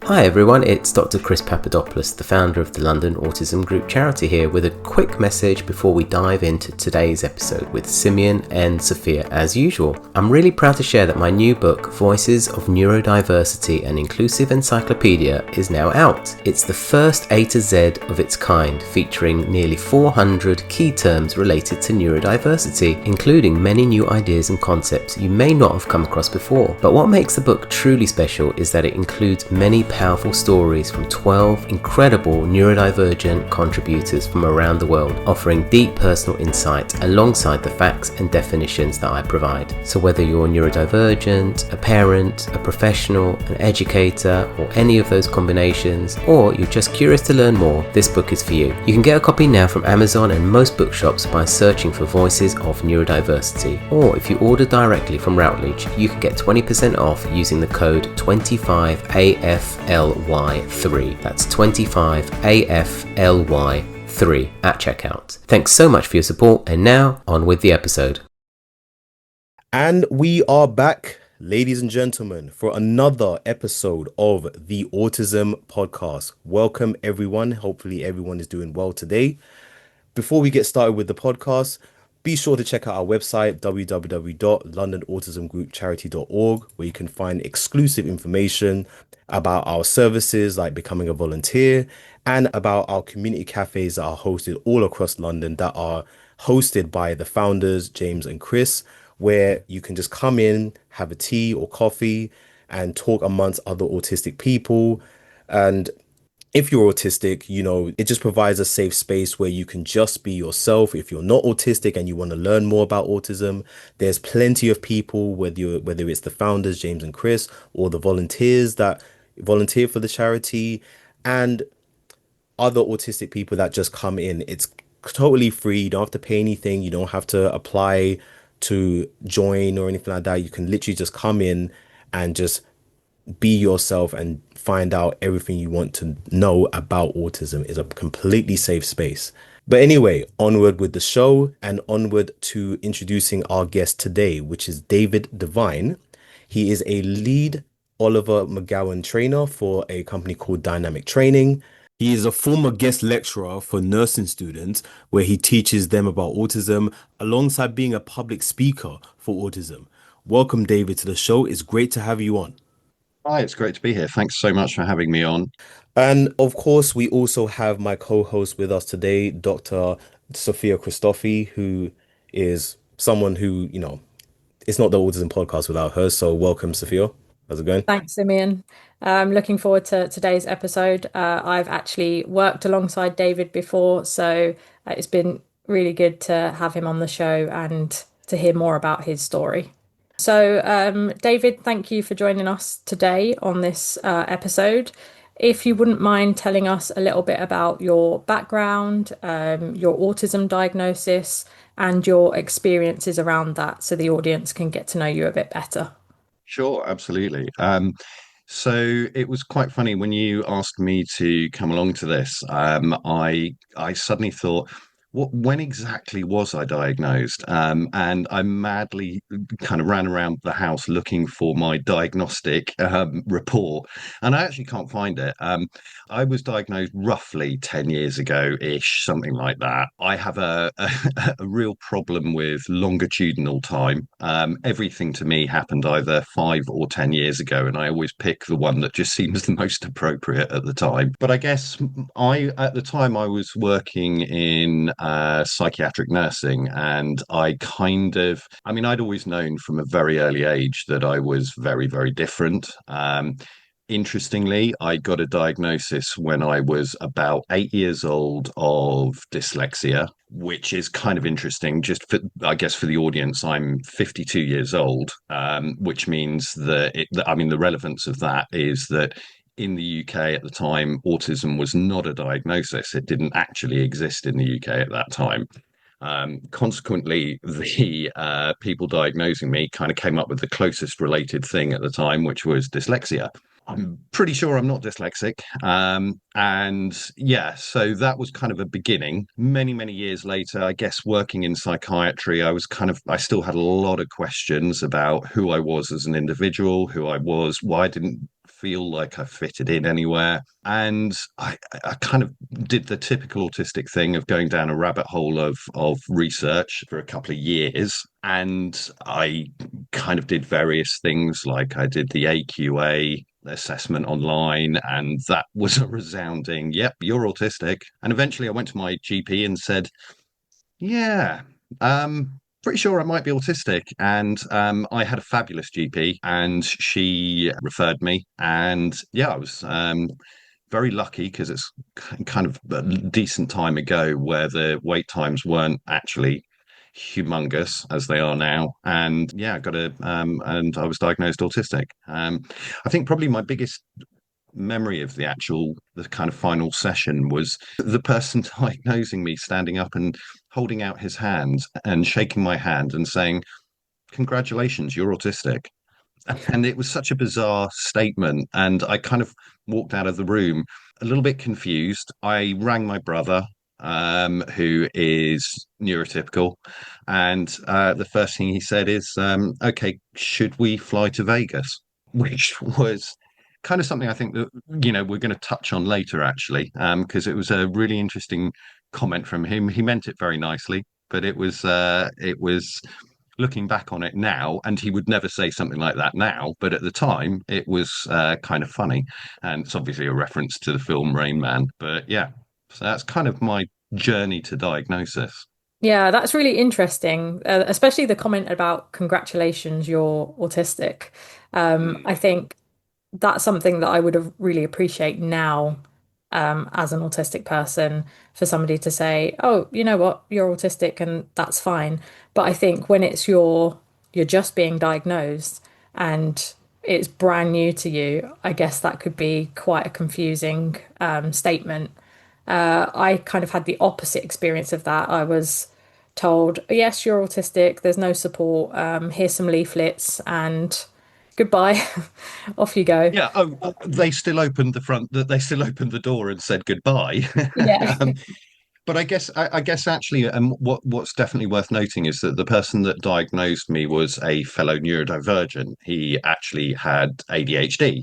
Hi everyone, it's Dr. Chris Papadopoulos, the founder of the London Autism Group charity here with a quick message before we dive into today's episode with Simeon and Sophia as usual. I'm really proud to share that my new book, Voices of Neurodiversity, an Inclusive Encyclopedia, is now out. It's the first A to Z of its kind, featuring nearly 400 key terms related to neurodiversity, including many new ideas and concepts you may not have come across before. But what makes the book truly special is that it includes many powerful stories from 12 incredible neurodivergent contributors from around the world, offering deep personal insight alongside the facts and definitions that I provide. So whether you're neurodivergent, a parent, a professional, an educator, or any of those combinations, or you're just curious to learn more, this book is for you. You can get a copy now from Amazon and most bookshops by searching for Voices of Neurodiversity, or if you order directly from Routledge, you can get 20% off using the code 25AFLY3. That's 25AFLY3 at checkout. Thanks so much for your support, and now on with the episode. And we are back, ladies and gentlemen, for another episode of the Autism Podcast. Welcome, everyone. Hopefully, everyone is doing well today. Before we get started with the podcast, be sure to check out our website, www.londonautismgroupcharity.org, where you can find exclusive information about our services like becoming a volunteer and about our community cafes that are hosted all across London that are hosted by the founders, James and Chris, where you can just come in, have a tea or coffee and talk amongst other autistic people. And if you're autistic, it just provides a safe space where you can just be yourself. If you're not autistic and you want to learn more about autism, there's plenty of people, whether it's the founders, James and Chris, or the volunteers that volunteer for the charity, and other autistic people that just come in. It's totally free. You don't have to pay anything. You don't have to apply to join or anything like that. You can literally just come in and just be yourself and find out everything you want to know about autism. Is a completely safe space. But anyway, onward with the show and onward to introducing our guest today, which is David Devine. He is a lead Oliver McGowan trainer for a company called Dynamic Training. He is a former guest lecturer for nursing students where he teaches them about autism alongside being a public speaker for autism. Welcome, David, to the show. It's great to have you on. Hi, it's great to be here. Thanks so much for having me on. And of course, we also have my co-host with us today, Dr. Sophia Christophe, who is someone who, it's not the Autism Podcast without her. So welcome, Sophia. How's it going? Thanks, Damian. Looking forward to today's episode. I've actually worked alongside David before, so it's been really good to have him on the show and to hear more about his story. So, David, thank you for joining us today on this episode. If you wouldn't mind telling us a little bit about your background, your autism diagnosis, and your experiences around that so the audience can get to know you a bit better. Sure, absolutely. So it was quite funny when you asked me to come along to this. I suddenly thought, when exactly was I diagnosed? And I madly kind of ran around the house looking for my diagnostic report, and I actually can't find it. I was diagnosed roughly 10 years ago-ish, something like that. I have a real problem with longitudinal time. Everything to me happened either 5 or 10 years ago, and I always pick the one that just seems the most appropriate at the time. But I guess at the time, I was working in psychiatric nursing, and I'd always known from a very early age that I was very, very different. Interestingly, I got a diagnosis when I was about 8 years old of dyslexia, which is kind of interesting. I guess for the audience, I'm 52 years old, which means the relevance of that is that in the UK at the time, autism was not a diagnosis. It didn't actually exist in the UK at that time. Consequently, the people diagnosing me kind of came up with the closest related thing at the time, which was dyslexia. I'm pretty sure I'm not dyslexic. And yeah, so that was kind of a beginning. Many, many years later, I guess working in psychiatry, I still had a lot of questions about who I was as an individual, who I was, why I didn't feel like I fitted in anywhere. And I kind of did the typical autistic thing of going down a rabbit hole of research for a couple of years. And I kind of did various things, like I did the AQA assessment online, and that was a resounding, yep, you're autistic. And eventually I went to my GP and said, yeah, pretty sure I might be autistic. And I had a fabulous GP, and she referred me. And yeah, I was very lucky because it's kind of a decent time ago where the wait times weren't actually humongous as they are now. And yeah, I got and I was diagnosed autistic. I think probably my biggest memory of the kind of final session was the person diagnosing me standing up and holding out his hand and shaking my hand and saying, congratulations, you're autistic. And it was such a bizarre statement, and I kind of walked out of the room a little bit confused. I rang my brother, who is neurotypical, and the first thing he said is, okay, should we fly to Vegas? Which was kind of something I think that, we're going to touch on later, actually, because it was a really interesting comment from him. He meant it very nicely, but it was looking back on it now, and he would never say something like that now, but at the time it was kind of funny. And it's obviously a reference to the film Rain Man. But yeah, so that's kind of my journey to diagnosis. Yeah, that's really interesting, especially the comment about congratulations, you're autistic. Mm. I think that's something that I would have really appreciate now, as an autistic person, for somebody to say, "Oh, you know what, you're autistic," and that's fine. But I think when you're just being diagnosed and it's brand new to you, I guess that could be quite a confusing statement. I kind of had the opposite experience of that. I was told, yes, you're autistic, there's no support, here's some leaflets, and goodbye, off you go. Yeah. Oh, they still opened the front. That they still opened the door and said goodbye. Yeah. um, But I guess actually, what's definitely worth noting is that the person that diagnosed me was a fellow neurodivergent. He actually had ADHD.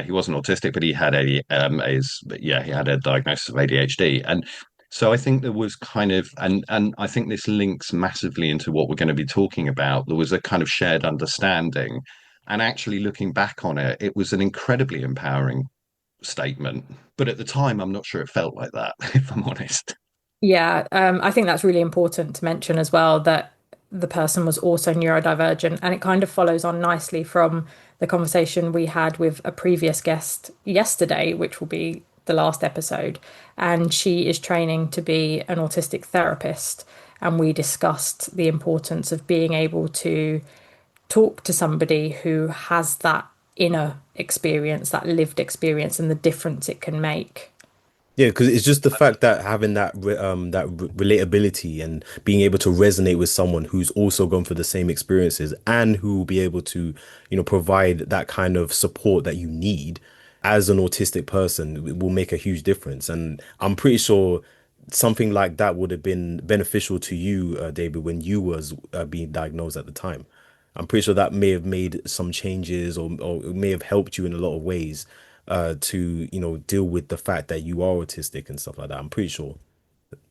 He wasn't autistic, but he had he had a diagnosis of ADHD. And so I think there was kind of, and I think this links massively into what we're going to be talking about. There was a kind of shared understanding, and actually looking back on it, it was an incredibly empowering statement. But at the time, I'm not sure it felt like that, if I'm honest. Yeah, I think that's really important to mention as well, that the person was also neurodivergent, and it kind of follows on nicely from the conversation we had with a previous guest yesterday, which will be the last episode. And she is training to be an autistic therapist, and we discussed the importance of being able to talk to somebody who has that inner experience, that lived experience, and the difference it can make. Yeah, because it's just the fact that having relatability and being able to resonate with someone who's also gone through the same experiences and who will be able to, provide that kind of support that you need as an autistic person, it will make a huge difference. And I'm pretty sure something like that would have been beneficial to you, David, when you was being diagnosed at the time. I'm pretty sure that may have made some changes, or it may have helped you in a lot of ways to, deal with the fact that you are autistic and stuff like that. I'm pretty sure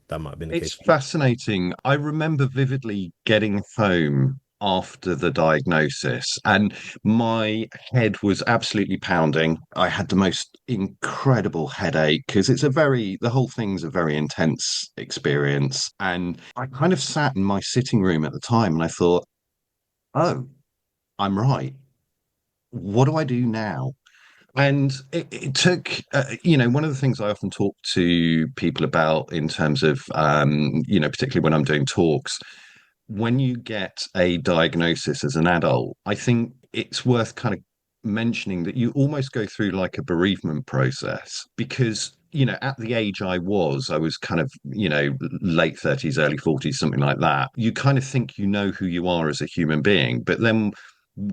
that might have been the case. It's fascinating. I remember vividly getting home after the diagnosis, and my head was absolutely pounding. I had the most incredible headache because the whole thing's a very intense experience. And I kind of sat in my sitting room at the time and I thought, oh, I'm right. What do I do now? And it took, one of the things I often talk to people about in terms of, particularly when I'm doing talks, when you get a diagnosis as an adult, I think it's worth kind of mentioning that you almost go through like a bereavement process because, at the age I was kind of, late 30s, early 40s, something like that. You kind of think you know who you are as a human being, but then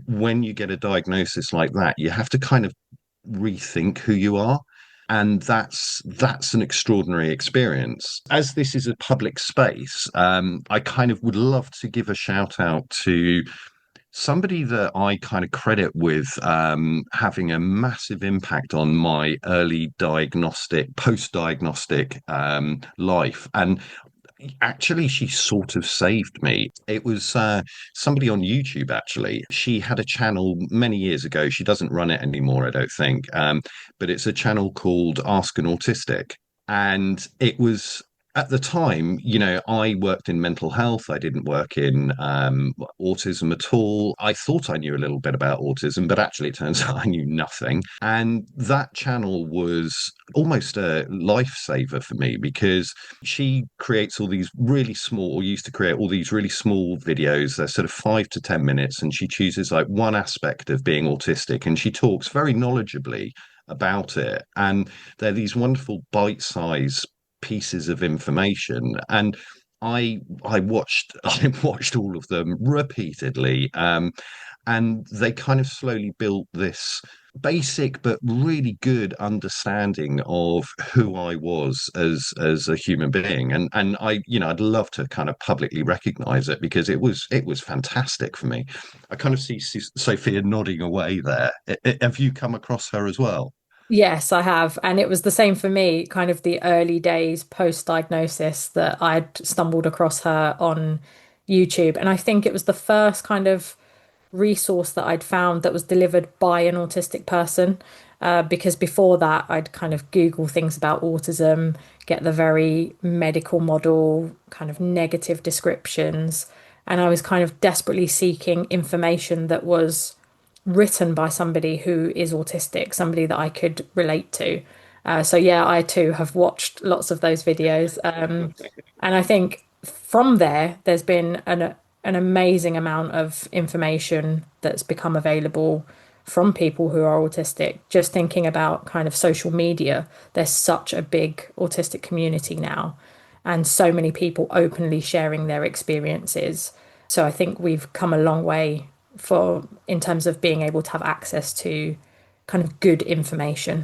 when you get a diagnosis like that, you have to kind of rethink who you are. And that's an extraordinary experience. As this is a public space, I kind of would love to give a shout out to somebody that I kind of credit with having a massive impact on my early diagnostic, post-diagnostic life. And actually, she sort of saved me. It was somebody on YouTube, actually. She had a channel many years ago. She doesn't run it anymore, I don't think. But it's a channel called Ask an Autistic. And it was at the time, I worked in mental health. I didn't work in autism at all. I thought I knew a little bit about autism, but actually, it turns out I knew nothing. And that channel was almost a lifesaver for me because she creates all these really small, or used to create all these really small videos. They're sort of 5 to 10 minutes, and she chooses like one aspect of being autistic, and she talks very knowledgeably about it. And they're these wonderful bite-sized pieces of information. And I watched I watched all of them repeatedly, and they kind of slowly built this basic but really good understanding of who I was as a human being. And I'd love to kind of publicly recognize it because it was fantastic for me. I kind of see Sophia nodding away there. Have you come across her as well? Yes, I have. And it was the same for me, kind of the early days post-diagnosis that I'd stumbled across her on YouTube. And I think it was the first kind of resource that I'd found that was delivered by an autistic person. Because before that, I'd kind of Google things about autism, get the very medical model, kind of negative descriptions. And I was kind of desperately seeking information that was written by somebody who is autistic, somebody that I could relate to. So yeah, I too have watched lots of those videos, and I think from there, there's been an amazing amount of information that's become available from people who are autistic. Just thinking about kind of social media, there's such a big autistic community now, and so many people openly sharing their experiences. So I think we've come a long way for in terms of being able to have access to kind of good information.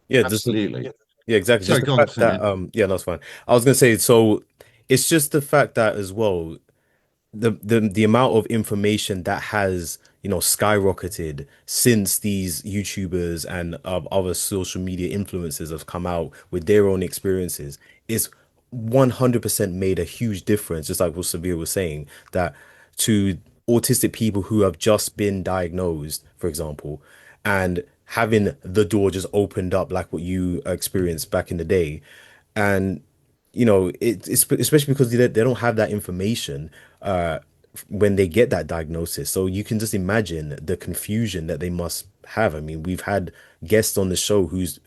Yeah, just Absolutely. yeah, exactly. Just Sorry, the go on, fact that Simeon. yeah, that's fine. I was gonna say, so it's just the fact that as well, the amount of information that has, skyrocketed since these YouTubers and other social media influencers have come out with their own experiences is 100% made a huge difference, just like what Severe was saying, that to autistic people who have just been diagnosed, for example, and having the door just opened up like what you experienced back in the day. And it's especially because they don't have that information when they get that diagnosis. So you can just imagine the confusion that they must have. I mean, we've had guests on the show who's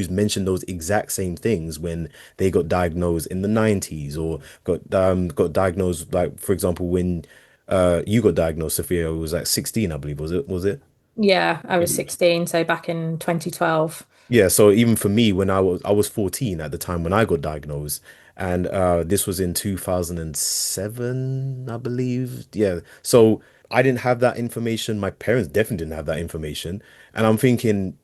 mentioned those exact same things when they got diagnosed in the 90s or got diagnosed, like for example when you got diagnosed, Sophia, it was like 16, I believe, was it? Yeah, I was 16, so back in 2012. Yeah, so even for me, when I was 14 at the time when I got diagnosed, and this was in 2007, I believe. Yeah, so I didn't have that information. My parents definitely didn't have that information, and I'm thinking,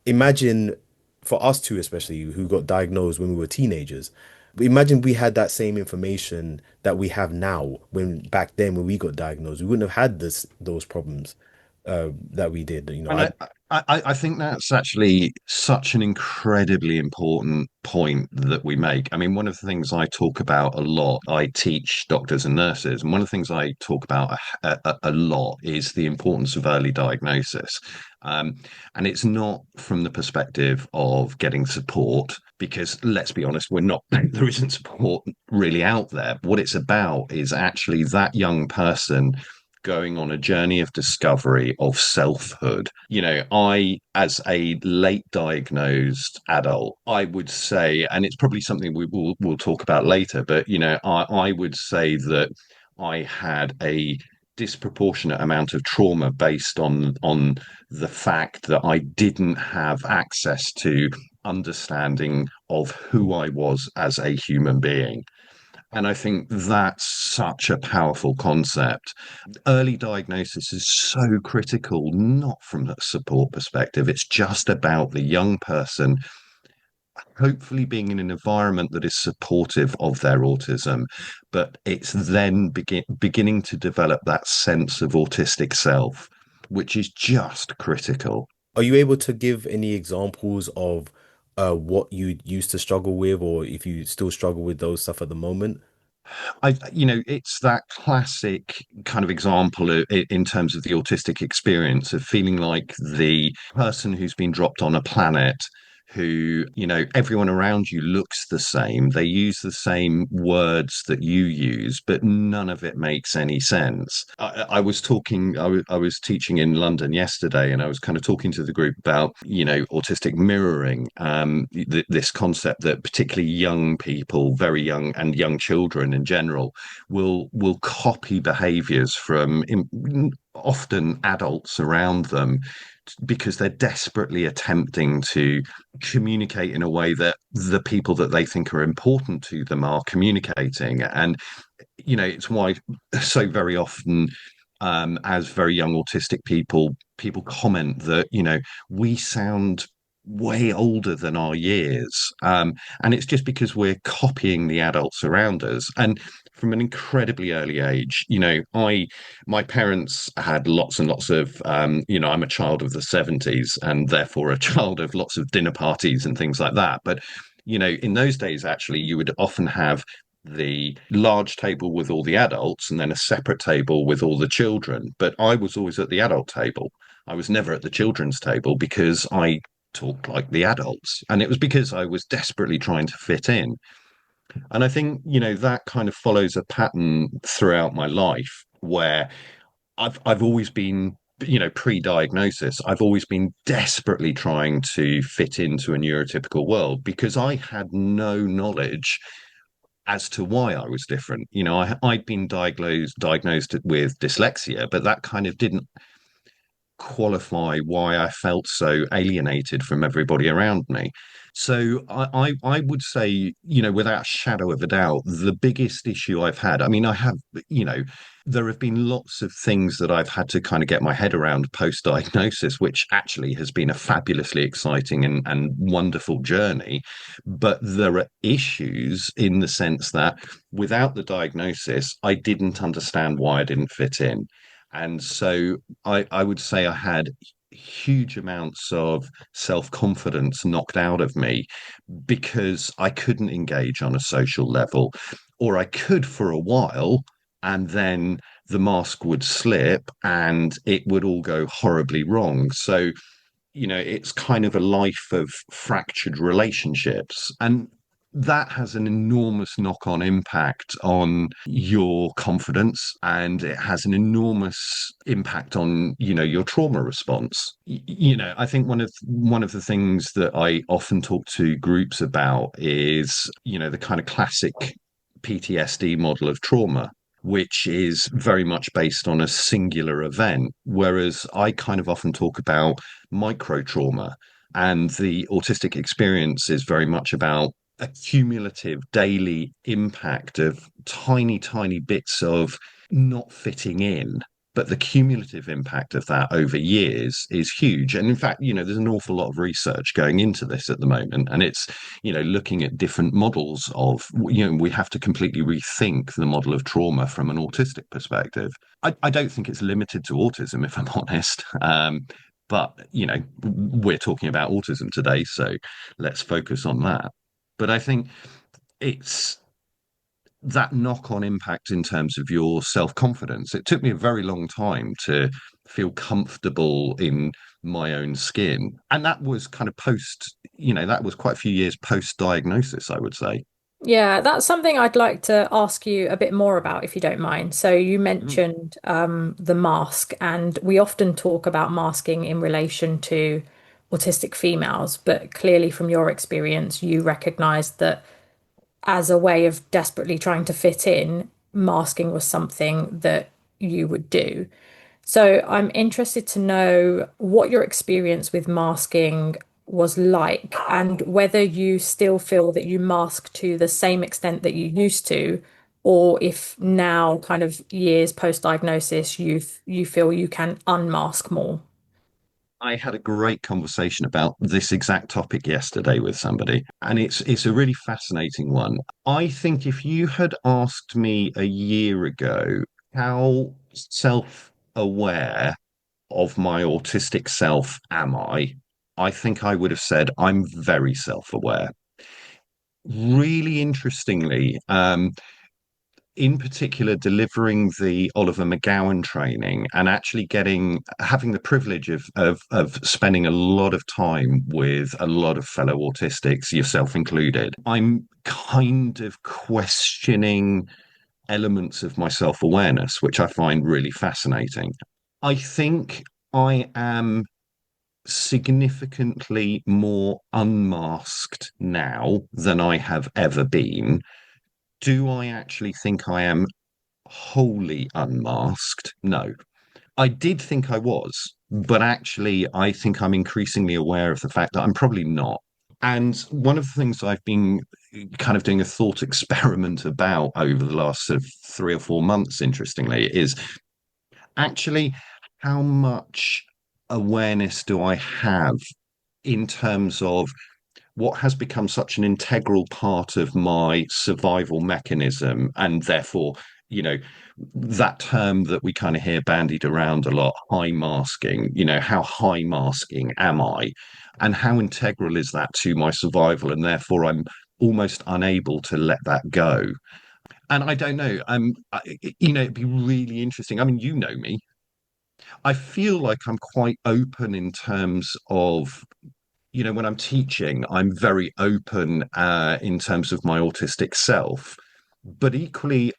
imagine for us two, especially who got diagnosed when we were teenagers. Imagine we had that same information that we have now when back then when we got diagnosed. We wouldn't have had those problems that we did. And I think that's actually such an incredibly important point that we make. I mean, one of the things I talk about a lot, I teach doctors and nurses, and one of the things I talk about a lot is the importance of early diagnosis. Um, and it's not from the perspective of getting support, because let's be honest, we're not, there isn't support really out there. What it's about is actually that young person going on a journey of discovery of selfhood. I, as a late diagnosed adult, I would say, and it's probably something we'll talk about later, but I would say that I had a disproportionate amount of trauma based on the fact that I didn't have access to understanding of who I was as a human being. And I think that's such a powerful concept. Early diagnosis is so critical, not from a support perspective. It's just about the young person hopefully being in an environment that is supportive of their autism, but it's then beginning to develop that sense of autistic self, which is just critical. Are you able to give any examples of what you used to struggle with, or if you still struggle with those stuff at the moment? It's that classic kind of example in terms of the autistic experience of feeling like the person who's been dropped on a planet who, everyone around you looks the same. They use the same words that you use, but none of it makes any sense. I was teaching in London yesterday, and I was kind of talking to the group about, autistic mirroring, this concept that particularly young people, very young, and young children in general, will copy behaviors from often adults around them because they're desperately attempting to communicate in a way that the people that they think are important to them are communicating. And, it's why so very often, as very young autistic people comment that, we sound way older than our years. And it's just because we're copying the adults around us. And from an incredibly early age, my parents had lots and lots of, I'm a child of the 70s and therefore a child of lots of dinner parties and things like that. But, in those days, actually, you would often have the large table with all the adults and then a separate table with all the children. But I was always at the adult table. I was never at the children's table because I talked like the adults. And it was because I was desperately trying to fit in. And I think, that kind of follows a pattern throughout my life where I've always been, pre-diagnosis, I've always been desperately trying to fit into a neurotypical world because I had no knowledge as to why I was different. I'd been diagnosed with dyslexia, but that kind of didn't qualify why I felt so alienated from everybody around me. So I would say, without a shadow of a doubt, the biggest issue I've had, I mean, there have been lots of things that I've had to kind of get my head around post-diagnosis, which actually has been a fabulously exciting and wonderful journey. But there are issues in the sense that without the diagnosis, I didn't understand why I didn't fit in. And so I would say I had huge amounts of self-confidence knocked out of me because I couldn't engage on a social level, or I could for a while, and then the mask would slip and it would all go horribly wrong. So, it's kind of a life of fractured relationships. And that has an enormous knock-on impact on your confidence, and it has an enormous impact on, your trauma response. I think one of the things that I often talk to groups about is, the kind of classic PTSD model of trauma, which is very much based on a singular event, whereas I kind of often talk about micro trauma. And the autistic experience is very much about a cumulative daily impact of tiny, tiny bits of not fitting in. But the cumulative impact of that over years is huge. And in fact, there's an awful lot of research going into this at the moment. And it's, looking at different models of, we have to completely rethink the model of trauma from an autistic perspective. I don't think it's limited to autism, if I'm honest. But, we're talking about autism today. So let's focus on that. But I think it's that knock-on impact in terms of your self-confidence. It took me a very long time to feel comfortable in my own skin. And that was kind of that was quite a few years post-diagnosis, I would say. Yeah, that's something I'd like to ask you a bit more about, if you don't mind. So you Mm. mentioned the mask, and we often talk about masking in relation to autistic females, but clearly from your experience, you recognize that as a way of desperately trying to fit in, masking was something that you would do. So I'm interested to know what your experience with masking was like and whether you still feel that you mask to the same extent that you used to, or if now, kind of years post-diagnosis, you feel you can unmask more. I had a great conversation about this exact topic yesterday with somebody, and it's a really fascinating one. I think if you had asked me a year ago how self-aware of my autistic self am I think I would have said I'm very self-aware. Really interestingly, in particular delivering the Oliver McGowan training and actually having the privilege of spending a lot of time with a lot of fellow autistics, yourself included, I'm kind of questioning elements of my self-awareness, which I find really fascinating. I think I am significantly more unmasked now than I have ever been. Do I actually think I am wholly unmasked? No. I did think I was, but actually, I think I'm increasingly aware of the fact that I'm probably not. And one of the things I've been kind of doing a thought experiment about over the last sort of 3 or 4 months, interestingly, is actually how much awareness do I have in terms of what has become such an integral part of my survival mechanism, and therefore, you know, that term that we kind of hear bandied around a lot, high masking, how high masking am I? And how integral is that to my survival? And therefore, I'm almost unable to let that go. And I don't know, it'd be really interesting. I mean, you know me. I feel like I'm quite open in terms of when I'm teaching, I'm very open in terms of my autistic self. But equally,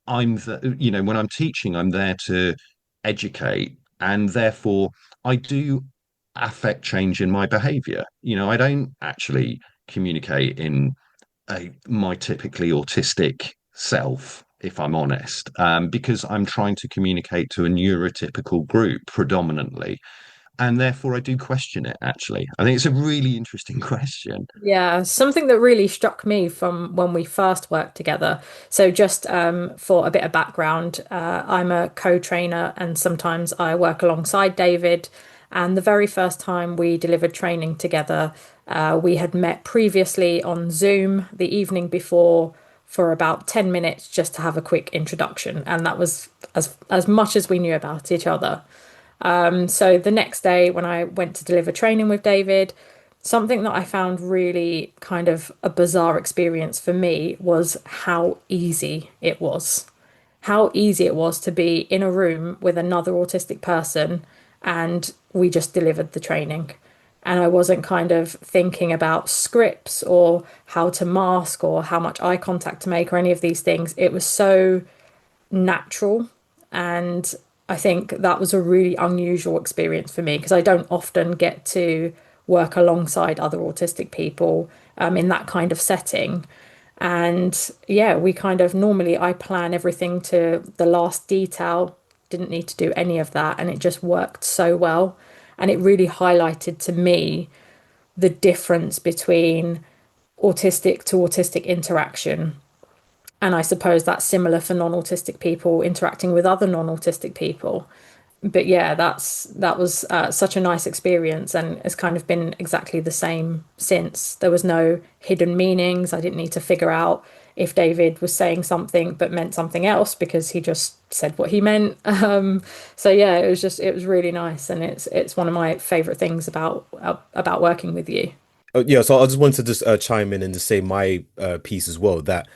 when I'm teaching, I'm there to educate, and therefore I do affect change in my behavior. I don't actually communicate in my typically autistic self, if I'm honest, because I'm trying to communicate to a neurotypical group predominantly, and therefore I do question it, actually. I think it's a really interesting question. Yeah, something that really struck me from when we first worked together. So, just for a bit of background, I'm a co-trainer and sometimes I work alongside David. And the very first time we delivered training together, we had met previously on Zoom the evening before for about 10 minutes just to have a quick introduction. And that was as much as we knew about each other. So the next day, when I went to deliver training with David, something that I found really kind of a bizarre experience for me was how easy it was. How easy it was to be in a room with another autistic person and we just delivered the training. And I wasn't kind of thinking about scripts or how to mask or how much eye contact to make or any of these things. It was so natural. And I think that was a really unusual experience for me because I don't often get to work alongside other autistic people in that kind of setting. And yeah, we kind of normally I plan everything to the last detail, didn't need to do any of that. And it just worked so well. And it really highlighted to me the difference between autistic to autistic interaction, and I suppose that's similar for non-autistic people interacting with other non-autistic people. But yeah, that was such a nice experience, and it's kind of been exactly the same since. There was no hidden meanings. I didn't need to figure out if David was saying something but meant something else because he just said what he meant. So yeah, it was really nice, and it's one of my favorite things about working with you. Yeah, so I just wanted to just chime in and just say my piece as well, that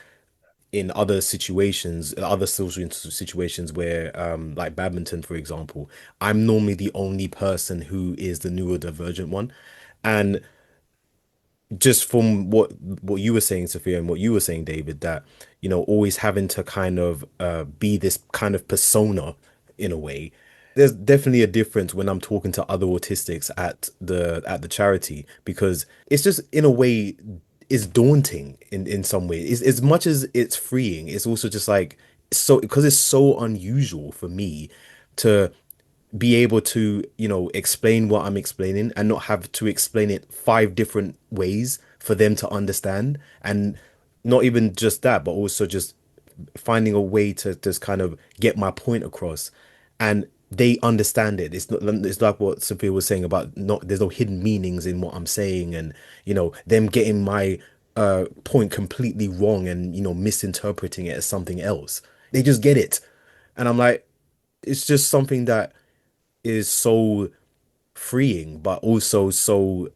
in other situations, other social situations where, like badminton, for example, I'm normally the only person who is the neurodivergent one. And just from what you were saying, Sophia, and what you were saying, David, that always having to kind of be this kind of persona in a way. There's definitely a difference when I'm talking to other autistics at the charity, because it's just in a way is daunting in some way. As much as it's freeing, it's also just like, so because it's so unusual for me to be able to, explain what I'm explaining and not have to explain it five different ways for them to understand. And not even just that, but also just finding a way to just kind of get my point across. And they understand it. It's not, it's like what Sophia was saying about not, there's no hidden meanings in what I'm saying, and them getting my point completely wrong and misinterpreting it as something else. They just get it. And I'm like, it's just something that is so freeing, but also so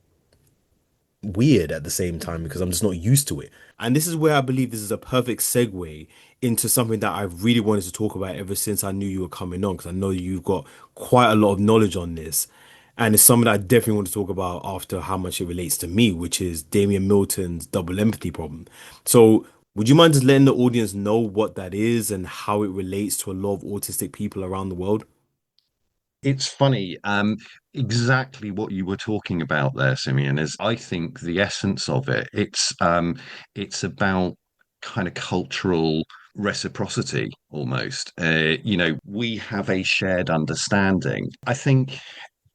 weird at the same time because I'm just not used to it. And this is where I believe this is a perfect segue into something that I really wanted to talk about ever since I knew you were coming on, because I know you've got quite a lot of knowledge on this. And it's something that I definitely want to talk about after how much it relates to me, which is Damian Milton's double empathy problem. So, would you mind just letting the audience know what that is and how it relates to a lot of autistic people around the world? It's funny, exactly what you were talking about there, Simeon, is I think the essence of it. It's about kind of cultural reciprocity almost. We have a shared understanding. I think,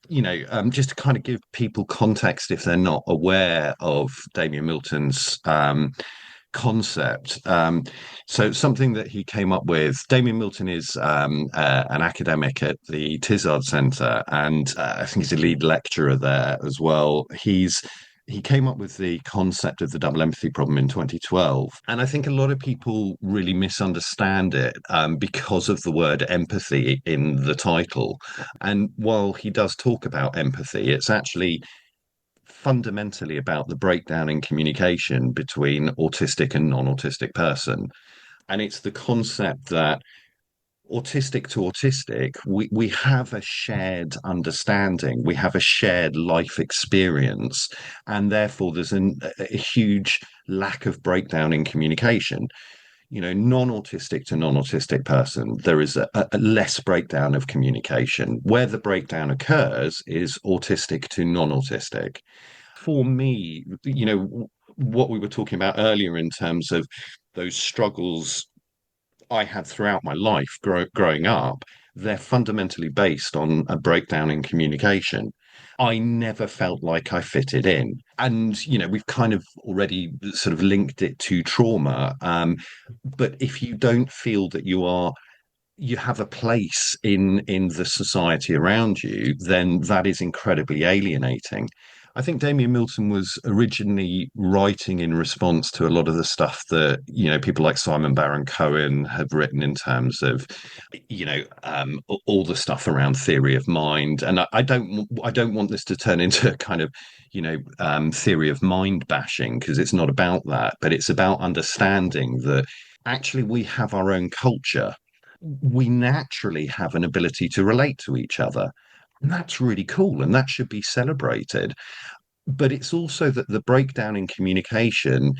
just to kind of give people context if they're not aware of Damian Milton's concept. So something that he came up with. Damian Milton is an academic at the Tizard Centre, and I think he's a lead lecturer there as well. He came up with the concept of the double empathy problem in 2012. And I think a lot of people really misunderstand it because of the word empathy in the title. And while he does talk about empathy, it's actually fundamentally about the breakdown in communication between autistic and non-autistic person. And it's the concept that autistic to autistic, we have a shared understanding, we have a shared life experience, and therefore there's a huge lack of breakdown in communication. Non-autistic to non-autistic person, there is a less breakdown of communication. Where the breakdown occurs is autistic to non-autistic. For me, what we were talking about earlier in terms of those struggles I had throughout my life growing up, they're fundamentally based on a breakdown in communication. I never felt like I fitted in. And, we've kind of already sort of linked it to trauma. But if you don't feel that you have a place in the society around you, then that is incredibly alienating. I think Damian Milton was originally writing in response to a lot of the stuff that people like Simon Baron Cohen have written in terms of all the stuff around theory of mind. And I don't want this to turn into kind of theory of mind bashing, because it's not about that, but it's about understanding that actually we have our own culture. We naturally have an ability to relate to each other. And that's really cool, and that should be celebrated. But it's also that the breakdown in communication,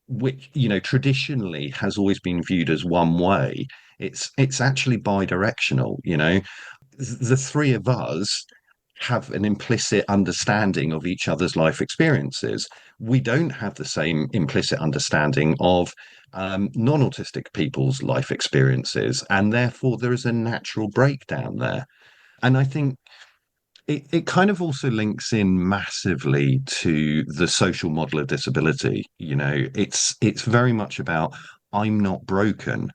which traditionally has always been viewed as one way, it's actually bi-directional. The three of us have an implicit understanding of each other's life experiences. We don't have the same implicit understanding of non-autistic people's life experiences, and therefore there is a natural breakdown there. And I think it kind of also links in massively to the social model of disability. It's very much about I'm not broken.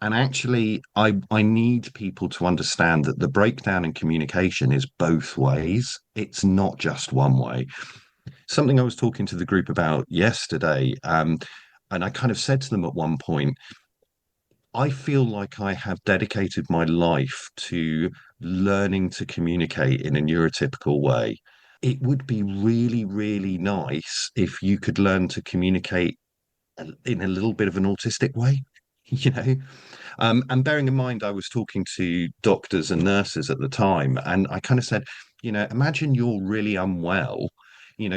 And actually, I need people to understand that the breakdown in communication is both ways. It's not just one way. Something I was talking to the group about yesterday, and I kind of said to them at one point, I feel like I have dedicated my life to learning to communicate in a neurotypical way. It would be really, really nice if you could learn to communicate in a little bit of an autistic way, you know? And bearing in mind, I was talking to doctors and nurses at the time, and I kind of said, imagine you're really unwell.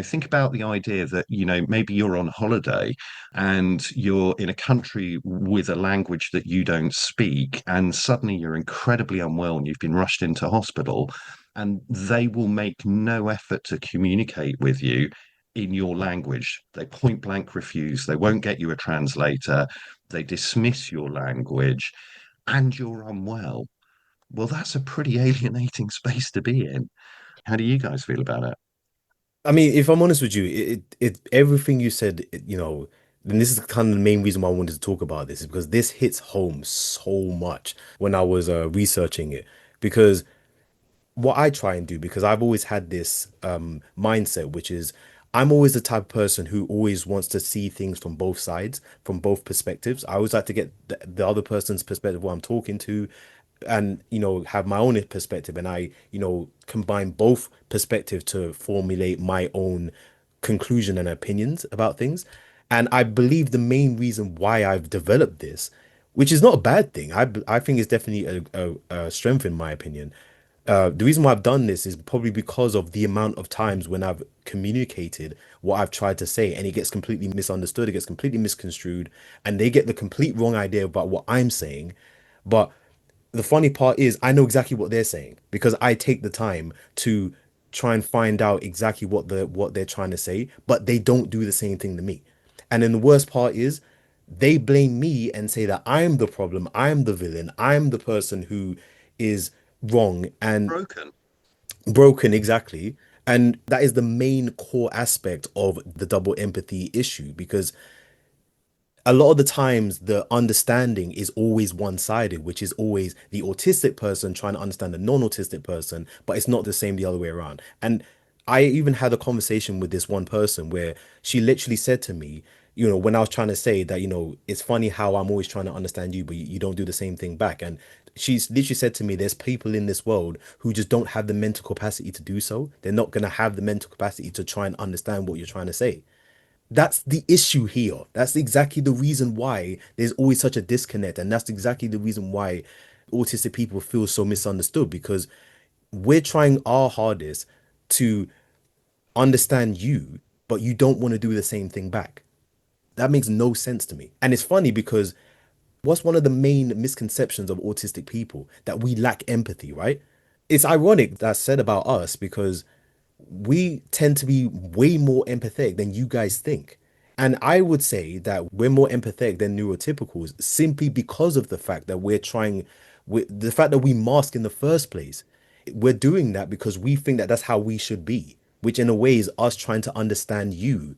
Think about the idea that, maybe you're on holiday and you're in a country with a language that you don't speak, and suddenly you're incredibly unwell and you've been rushed into hospital, and they will make no effort to communicate with you in your language. They point blank refuse. They won't get you a translator. They dismiss your language, and you're unwell. Well, that's a pretty alienating space to be in. How do you guys feel about it? I mean, if I'm honest with you, everything you said, then this is kind of the main reason why I wanted to talk about this, is because this hits home so much when I was researching it. Because what I try and do, because I've always had this mindset, which is I'm always the type of person who always wants to see things from both sides, from both perspectives. I always like to get the other person's perspective, what I'm talking to, and have my own perspective, and I combine both perspectives to formulate my own conclusion and opinions about things. And I believe the main reason why I've developed this, which is not a bad thing, I think it's definitely a strength in my opinion. The reason why I've done this is probably because of the amount of times when I've communicated what I've tried to say and it gets completely misunderstood, it gets completely misconstrued, and they get the complete wrong idea about what I'm saying. But the funny part is I know exactly what they're saying because I take the time to try and find out exactly what they're trying to say, but they don't do the same thing to me. And then the worst part is they blame me and say that I'm the problem, I'm the villain, I'm the person who is wrong and Broken. broken exactly. And that is the main core aspect of the double empathy issue because a lot of the times the understanding is always one-sided, which is always the autistic person trying to understand the non-autistic person, but it's not the same the other way around. And I even had a conversation with this one person where she literally said to me, when I was trying to say that, it's funny how I'm always trying to understand you, but you don't do the same thing back. And she's literally said to me, there's people in this world who just don't have the mental capacity to do so. They're not going to have the mental capacity to try and understand what you're trying to say. That's the issue here. That's exactly the reason why there's always such a disconnect. And that's exactly the reason why autistic people feel so misunderstood because we're trying our hardest to understand you, but you don't want to do the same thing back. That makes no sense to me. And it's funny because what's one of the main misconceptions of autistic people? That we lack empathy, right? It's ironic that's said about us because we tend to be way more empathetic than you guys think. And I would say that we're more empathetic than neurotypicals simply because of the fact that the fact that we mask in the first place. We're doing that because we think that that's how we should be, which in a way is us trying to understand you.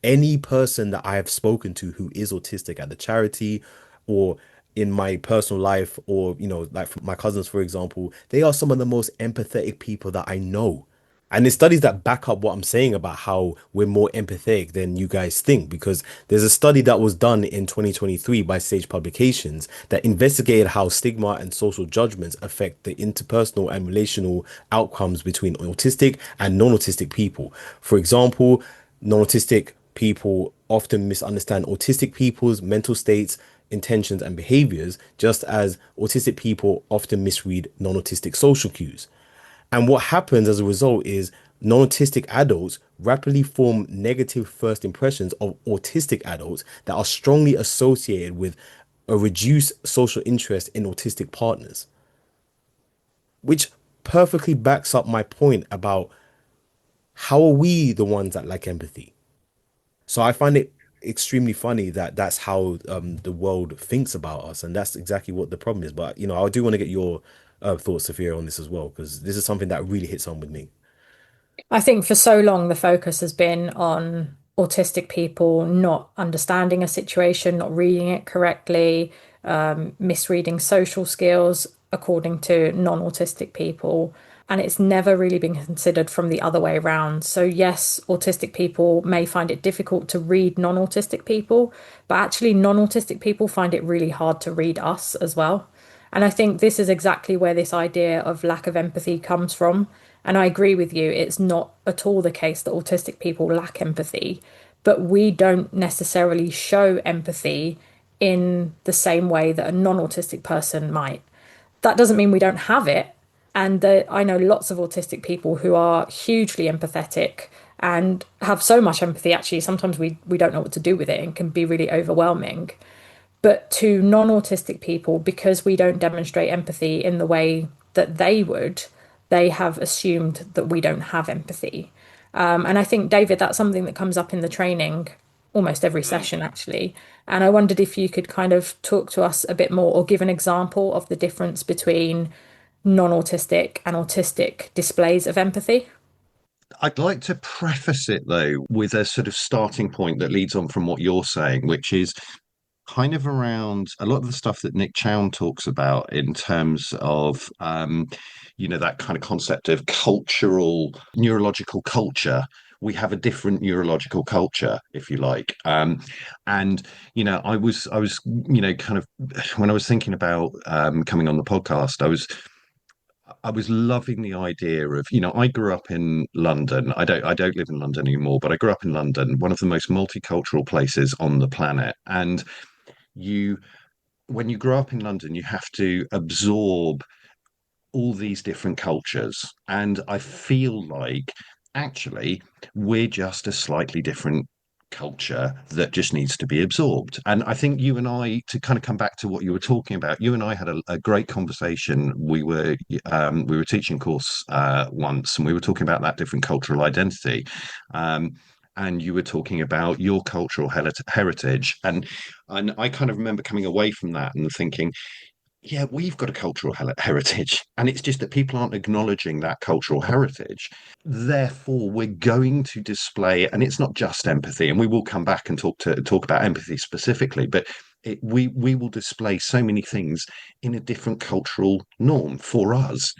Any person that I have spoken to who is autistic at the charity or in my personal life, or like my cousins, for example, they are some of the most empathetic people that I know. And there's studies that back up what I'm saying about how we're more empathetic than you guys think, because there's a study that was done in 2023 by Sage Publications that investigated how stigma and social judgments affect the interpersonal and relational outcomes between autistic and non-autistic people. For example, non-autistic people often misunderstand autistic people's mental states, intentions, and behaviors, just as autistic people often misread non-autistic social cues. And what happens as a result is non-autistic adults rapidly form negative first impressions of autistic adults that are strongly associated with a reduced social interest in autistic partners, which perfectly backs up my point about how are we the ones that lack empathy. So I find it extremely funny that that's how the world thinks about us, and that's exactly what the problem is. But I do want to get your thoughts, Sophia, on this as well, because this is something that really hits home with me. I think for so long the focus has been on autistic people not understanding a situation, not reading it correctly, misreading social skills according to non-autistic people. And it's never really been considered from the other way around. So, yes, autistic people may find it difficult to read non-autistic people, but actually, non-autistic people find it really hard to read us as well. And I think this is exactly where this idea of lack of empathy comes from. And I agree with you, it's not at all the case that autistic people lack empathy, but we don't necessarily show empathy in the same way that a non autistic person might. That doesn't mean we don't have it. And I know lots of autistic people who are hugely empathetic and have so much empathy, actually, sometimes we don't know what to do with it and can be really overwhelming. But to non autistic people, because we don't demonstrate empathy in the way that they would, they have assumed that we don't have empathy. And I think, David, that's something that comes up in the training almost every Mm. session, actually. And I wondered if you could kind of talk to us a bit more or give an example of the difference between non autistic and autistic displays of empathy. I'd like to preface it though with a sort of starting point that leads on from what you're saying, which is kind of around a lot of the stuff that Nick Chown talks about in terms of, that kind of concept of cultural, neurological culture. We have a different neurological culture, if you like. And I was, kind of when I was thinking about coming on the podcast, I was loving the idea of, I grew up in London. I don't live in London anymore, but I grew up in London, one of the most multicultural places on the planet. And you when you grow up in London, you have to absorb all these different cultures. And I feel like actually we're just a slightly different culture that just needs to be absorbed. And I think you and I, to kind of come back to what you were talking about, you and I had a great conversation. We were teaching course once, and we were talking about that different cultural identity. Um, and you were talking about your cultural heritage, and I kind of remember coming away from that and thinking, yeah, we've got a cultural heritage, and it's just that people aren't acknowledging that cultural heritage. Therefore, we're going to display, and it's not just empathy, and we will come back and talk about empathy specifically, but we will display so many things in a different cultural norm for us.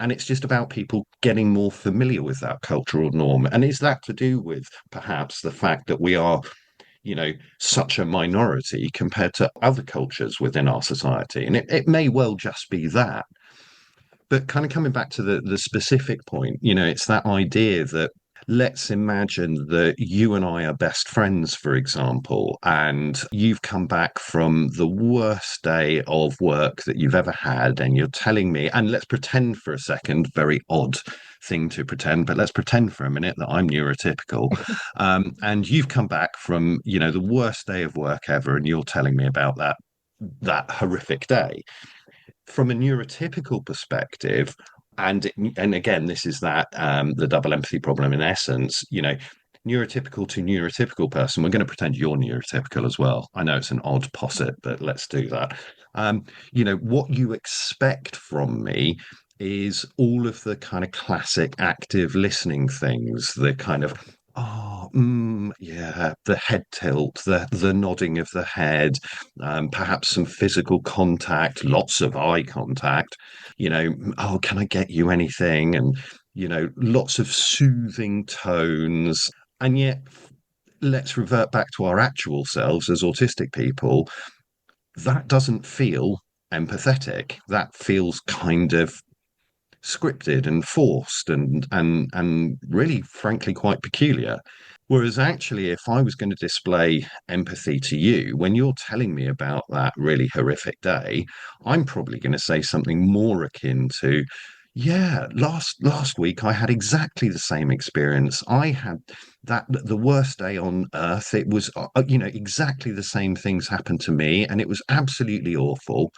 And it's just about people getting more familiar with that cultural norm. And is that to do with perhaps the fact that we are, such a minority compared to other cultures within our society? And it may well just be that. But kind of coming back to the specific point, it's that idea that, let's imagine that you and I are best friends, for example, and you've come back from the worst day of work that you've ever had, and you're telling me, and let's pretend for a second, very odd thing to pretend, but let's pretend for a minute that I'm neurotypical. And you've come back from, the worst day of work ever, and you're telling me about that horrific day from a neurotypical perspective. And again, this is that the double empathy problem in essence. Neurotypical to neurotypical person, we're going to pretend you're neurotypical as well. I know it's an odd posit, but let's do that. What you expect from me is all of the kind of classic active listening things, the kind of, oh, yeah, the head tilt, the nodding of the head, perhaps some physical contact, lots of eye contact, oh, can I get you anything? And, lots of soothing tones. And yet, let's revert back to our actual selves as autistic people. That doesn't feel empathetic. That feels kind of scripted and forced and really, frankly, quite peculiar. Whereas actually, if I was going to display empathy to you when you're telling me about that really horrific day, I'm probably going to say something more akin to, yeah, last week I had exactly the same experience. I had the worst day on earth. It was, exactly the same things happened to me, and it was absolutely awful.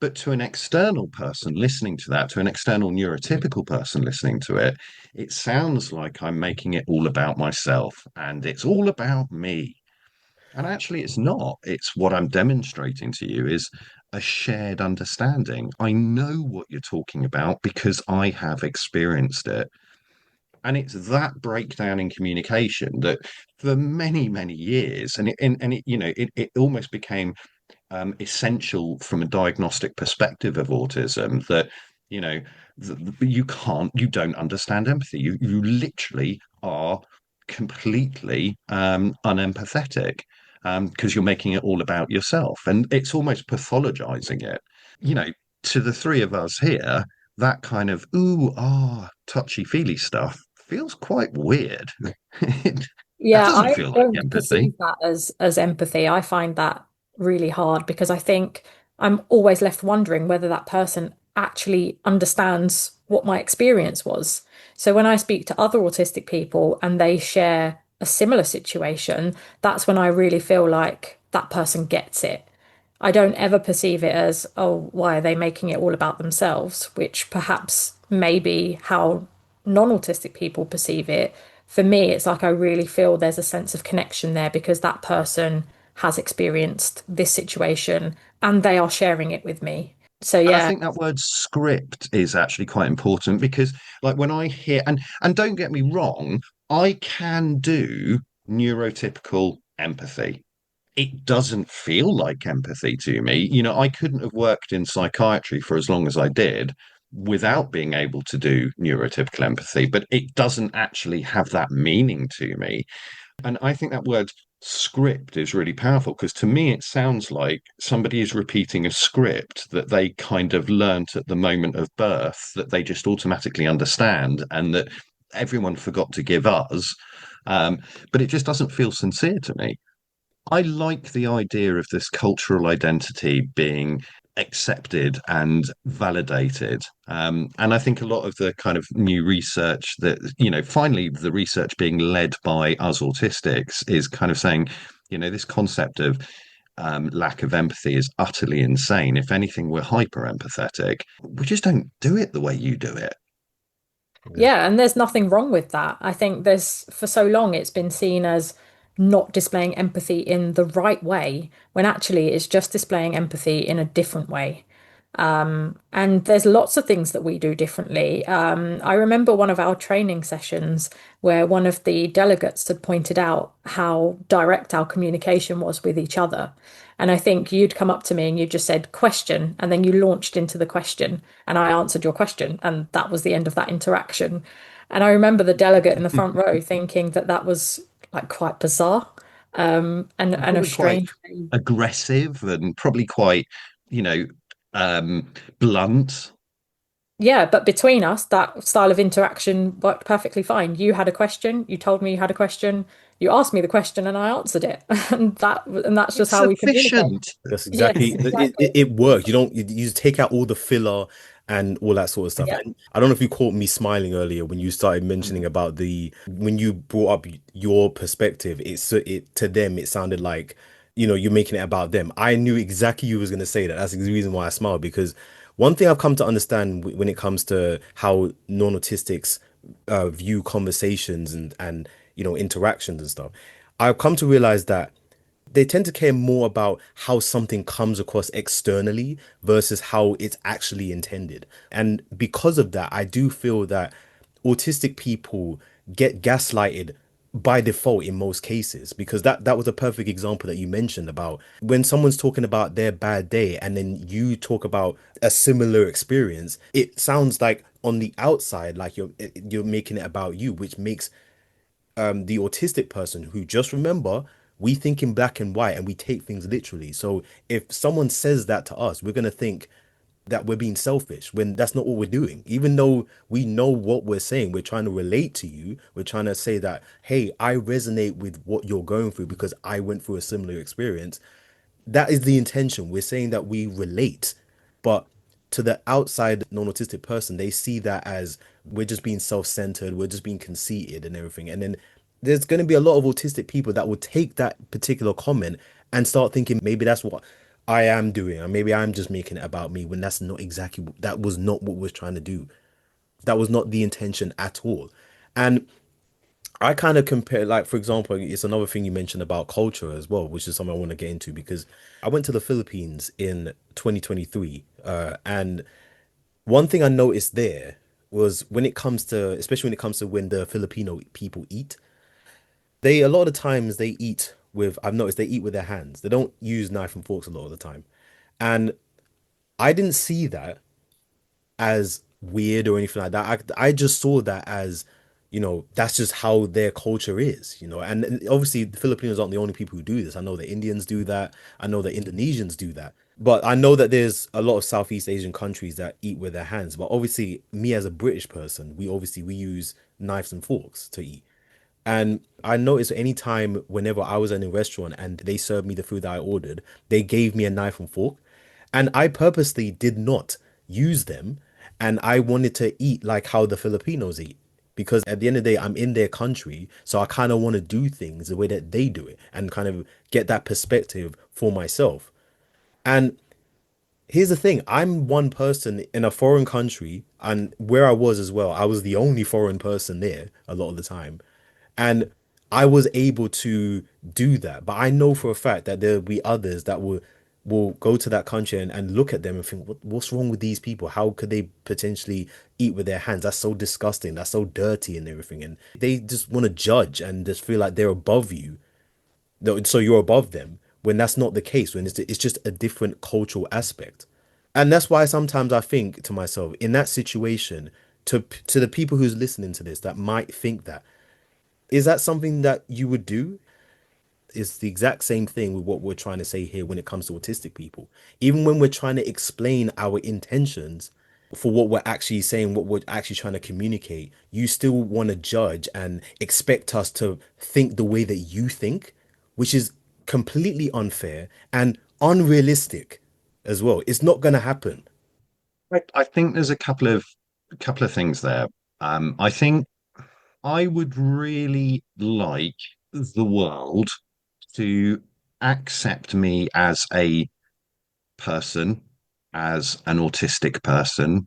But to an external person listening to that, to an external neurotypical person listening to it, it sounds like I'm making it all about myself and it's all about me. And actually, it's not. It's what I'm demonstrating to you is a shared understanding. I know what you're talking about because I have experienced it. And it's that breakdown in communication that for many, many years, and it almost became essential from a diagnostic perspective of autism that you know you don't understand empathy. You literally are completely unempathetic because you're making it all about yourself, and it's almost pathologizing it. You know, to the three of us here, that kind of ooh touchy feely stuff feels quite weird. That Yeah, doesn't I feel like don't empathy. perceive that as empathy. I find that really hard because I think I'm always left wondering whether that person actually understands what my experience was. So when I speak to other autistic people and they share a similar situation, that's when I really feel like that person gets it. I don't ever perceive it as, oh, why are they making it all about themselves? Which perhaps may be how non-autistic people perceive it. For me, it's like I really feel there's a sense of connection there because that person has experienced this situation and they are sharing it with me. So And I yeah, think that word script is actually quite important because, like, when I hear, and don't get me wrong, I can do neurotypical empathy. it doesn't feel like empathy to me. I couldn't have worked in psychiatry for as long as I did without being able to do neurotypical empathy, but it doesn't actually have that meaning to me. And I think that word script is really powerful because to me it sounds like somebody is repeating a script that they kind of learnt at the moment of birth that they just automatically understand and that everyone forgot to give us. Um, but it just doesn't feel sincere to me. I like the idea of this cultural identity being accepted and validated. And I think a lot of the kind of new research that, finally the research being led by us autistics is kind of saying, this concept of lack of empathy is utterly insane. If anything, we're hyper empathetic. We just don't do it the way you do it. Yeah. Yeah, and there's nothing wrong with that. I think there's for so long it's been seen as not displaying empathy in the right way, when actually it's just displaying empathy in a different way. And there's lots of things that we do differently. I remember one of our training sessions where one of the delegates had pointed out how direct our communication was with each other. And I think you'd come up to me and you just said question, and then you launched into the question, and I answered your question, and that was the end of that interaction. And I remember the delegate in the front row thinking that that was like quite bizarre, And and a probably quite strange way. aggressive and probably quite, you know, blunt. Yeah, but between us, that style of interaction worked perfectly fine. You had a question, you told me you had a question, you asked me the question, and I answered it, and that's just It's how we communicate. sufficient. That's Yes, exactly exactly. it works. You just take out all the filler and all that sort of stuff. Yeah. And I don't know if you caught me smiling earlier when you started mentioning about the when you brought up your perspective. It to them it sounded like you're making it about them. I knew exactly you was going to say that. That's the reason why I smiled because one thing I've come to understand when it comes to how non-autistics view conversations and interactions and stuff, I've come to realize that they tend to care more about how something comes across externally versus how it's actually intended. And because of that, I do feel that autistic people get gaslighted by default in most cases because that was a perfect example that you mentioned about when someone's talking about their bad day and then you talk about a similar experience. It sounds like on the outside like you're making it about you, which makes the autistic person who, just remember, we think in black and white and we take things literally. So if someone says that to us, we're going to think that we're being selfish when that's not what we're doing. Even though we know what we're saying, we're trying to relate to you. We're trying to say that, hey, I resonate with what you're going through because I went through a similar experience. That is the intention. We're saying that we relate, but to the outside non-autistic person, they see that as we're just being self-centered, we're just being conceited and everything. And then there's going to be a lot of autistic people that will take that particular comment and start thinking maybe that's what I am doing, or maybe I'm just making it about me when that's not exactly that was not what we're trying to do. That was not the intention at all. And I kind of compare, like, for example, it's another thing you mentioned about culture as well, which is something I want to get into because I went to the Philippines in 2023. And one thing I noticed there was when it comes to, especially when it comes to when the Filipino people eat, they, a lot of the times they eat with, I've noticed they eat with their hands. They don't use knife and forks a lot of the time. And I didn't see that as weird or anything like that. I just saw that as, that's just how their culture is, and obviously the Filipinos aren't the only people who do this. I know the Indians do that. I know the Indonesians do that. But I know that there's a lot of Southeast Asian countries that eat with their hands. But obviously, me as a British person, we use knives and forks to eat. And I noticed anytime, whenever I was in a restaurant and they served me the food that I ordered, they gave me a knife and fork. And I purposely did not use them. And I wanted to eat like how the Filipinos eat. Because at the end of the day, I'm in their country. So I kind of want to do things the way that they do it and kind of get that perspective for myself. And here's the thing, I'm one person in a foreign country, and where I was as well, I was the only foreign person there a lot of the time. And I was able to do that. But I know for a fact that there'll be others that will go to that country and look at them and think, what's wrong with these people? How could they potentially eat with their hands? That's so disgusting. That's so dirty and everything. And they just want to judge and just feel like they're above you, so you're above them, when that's not the case, when it's just a different cultural aspect. And that's why sometimes I think to myself, in that situation, to the people who's listening to this that might think that, is that something that you would do? Is the exact same thing with what we're trying to say here when it comes to autistic people. Even when we're trying to explain our intentions for what we're actually saying, what we're actually trying to communicate, you still want to judge and expect us to think the way that you think, which is completely unfair and unrealistic as well. It's not going to happen. I think there's a couple of things there. I think I would really like the world to accept me as a person, as an autistic person,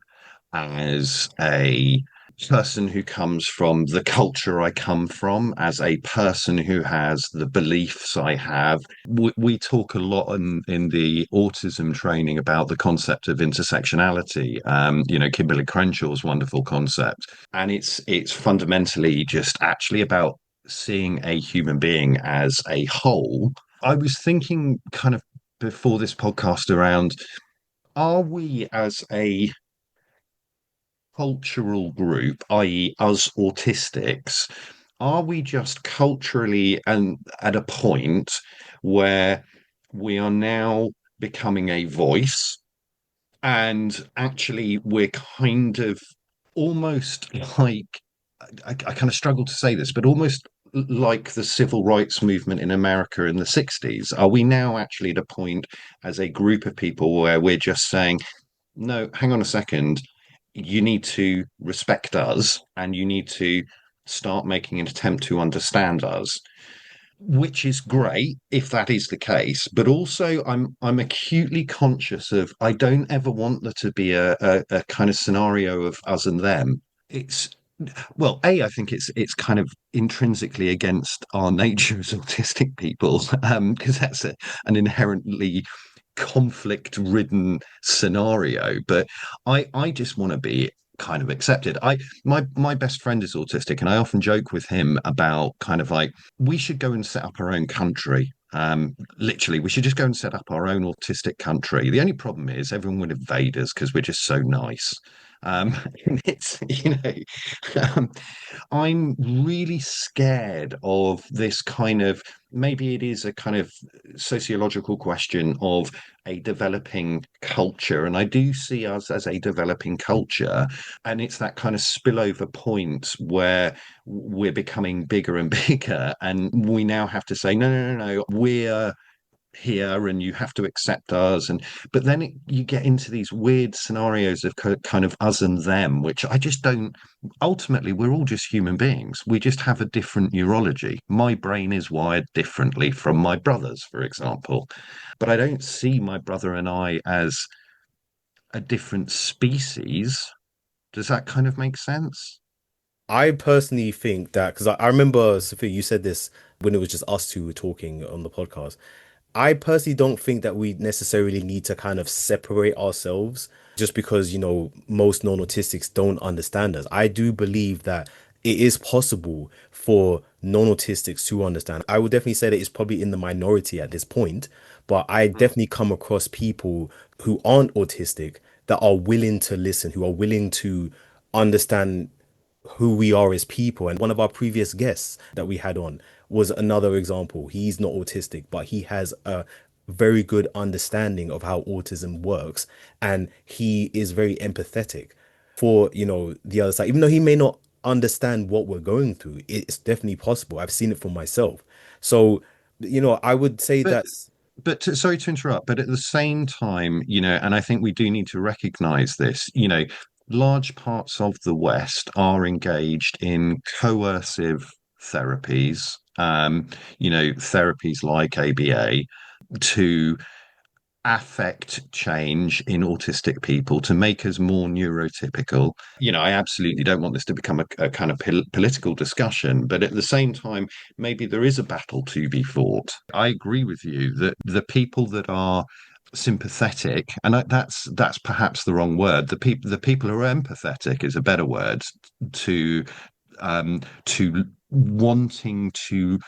as a person who comes from the culture I come from, as a person who has the beliefs I have. We talk a lot in the autism training about the concept of intersectionality. Kimberly Crenshaw's wonderful concept, and it's fundamentally just actually about seeing a human being as a whole. I was thinking kind of before this podcast around, are we as a cultural group, i.e., us autistics, are we just culturally and at a point where we are now becoming a voice, and actually we're kind of almost like, I kind of struggle to say this, but almost like the civil rights movement in America in the 60s? Are we now actually at a point as a group of people where we're just saying, no, hang on a second, you need to respect us and you need to start making an attempt to understand us? Which is great if that is the case, but also I'm acutely conscious of, I don't ever want there to be a kind of scenario of us and them. It's, well, I think it's kind of intrinsically against our nature as autistic people, because that's an inherently conflict-ridden scenario. But I just want to be kind of accepted. My best friend is autistic, and I often joke with him about kind of like, we should go and set up our own country. Literally, we should just go and set up our own autistic country. The only problem is everyone would invade us because we're just so nice. It's, um, I'm really scared of this kind of, maybe it is a kind of sociological question of a developing culture. And I do see us as a developing culture. And it's that kind of spillover point where we're becoming bigger and bigger. And we now have to say, no, no, no, no, we're here and you have to accept us. And but then you get into these weird scenarios of kind of us and them, which I just don't. Ultimately, we're all just human beings. We just have a different neurology. My brain is wired differently from my brother's, for example, but I don't see my brother and I as a different species. Does that kind of make sense? I personally think that, because I remember, Sophia, you said this when it was just us two were talking on the podcast. I personally don't think that we necessarily need to kind of separate ourselves just because, most non-autistics don't understand us. I do believe that it is possible for non-autistics to understand. I would definitely say that it's probably in the minority at this point, but I definitely come across people who aren't autistic that are willing to listen, who are willing to understand who we are as people. And one of our previous guests that we had on was another example. He's not autistic, but he has a very good understanding of how autism works. And he is very empathetic for, the other side. Even though he may not understand what we're going through, it's definitely possible. I've seen it for myself. So, I would say But that's sorry to interrupt, but at the same time, and I think we do need to recognize this, large parts of the West are engaged in coercive therapies, therapies like ABA to affect change in autistic people to make us more neurotypical. I absolutely don't want this to become a kind of political discussion, but at the same time, maybe there is a battle to be fought. I agree with you that the people that are sympathetic, and that's perhaps the wrong word. The people who are empathetic is a better word to wanting to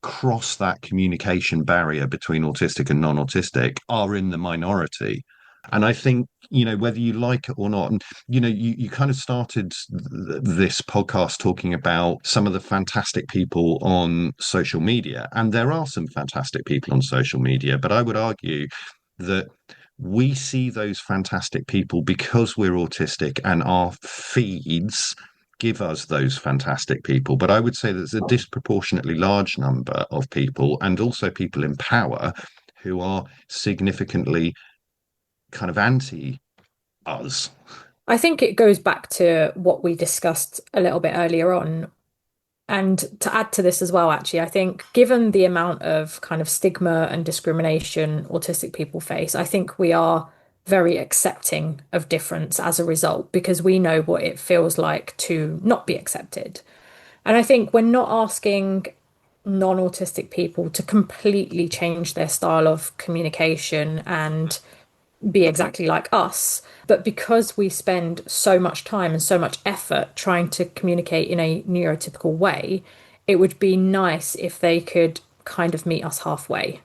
cross that communication barrier between autistic and non-autistic are in the minority. And I think, whether you like it or not, and you kind of started this podcast talking about some of the fantastic people on social media, and there are some fantastic people on social media, but I would argue that we see those fantastic people because we're autistic and our feeds give us those fantastic people. But I would say there's a disproportionately large number of people, and also people in power, who are significantly kind of anti us. I think it goes back to what we discussed a little bit earlier on. And to add to this as well, actually, I think given the amount of kind of stigma and discrimination autistic people face, I think we are very accepting of difference as a result because we know what it feels like to not be accepted. And I think we're not asking non-autistic people to completely change their style of communication and be exactly like us. But because we spend so much time and so much effort trying to communicate in a neurotypical way, it would be nice if they could kind of meet us halfway.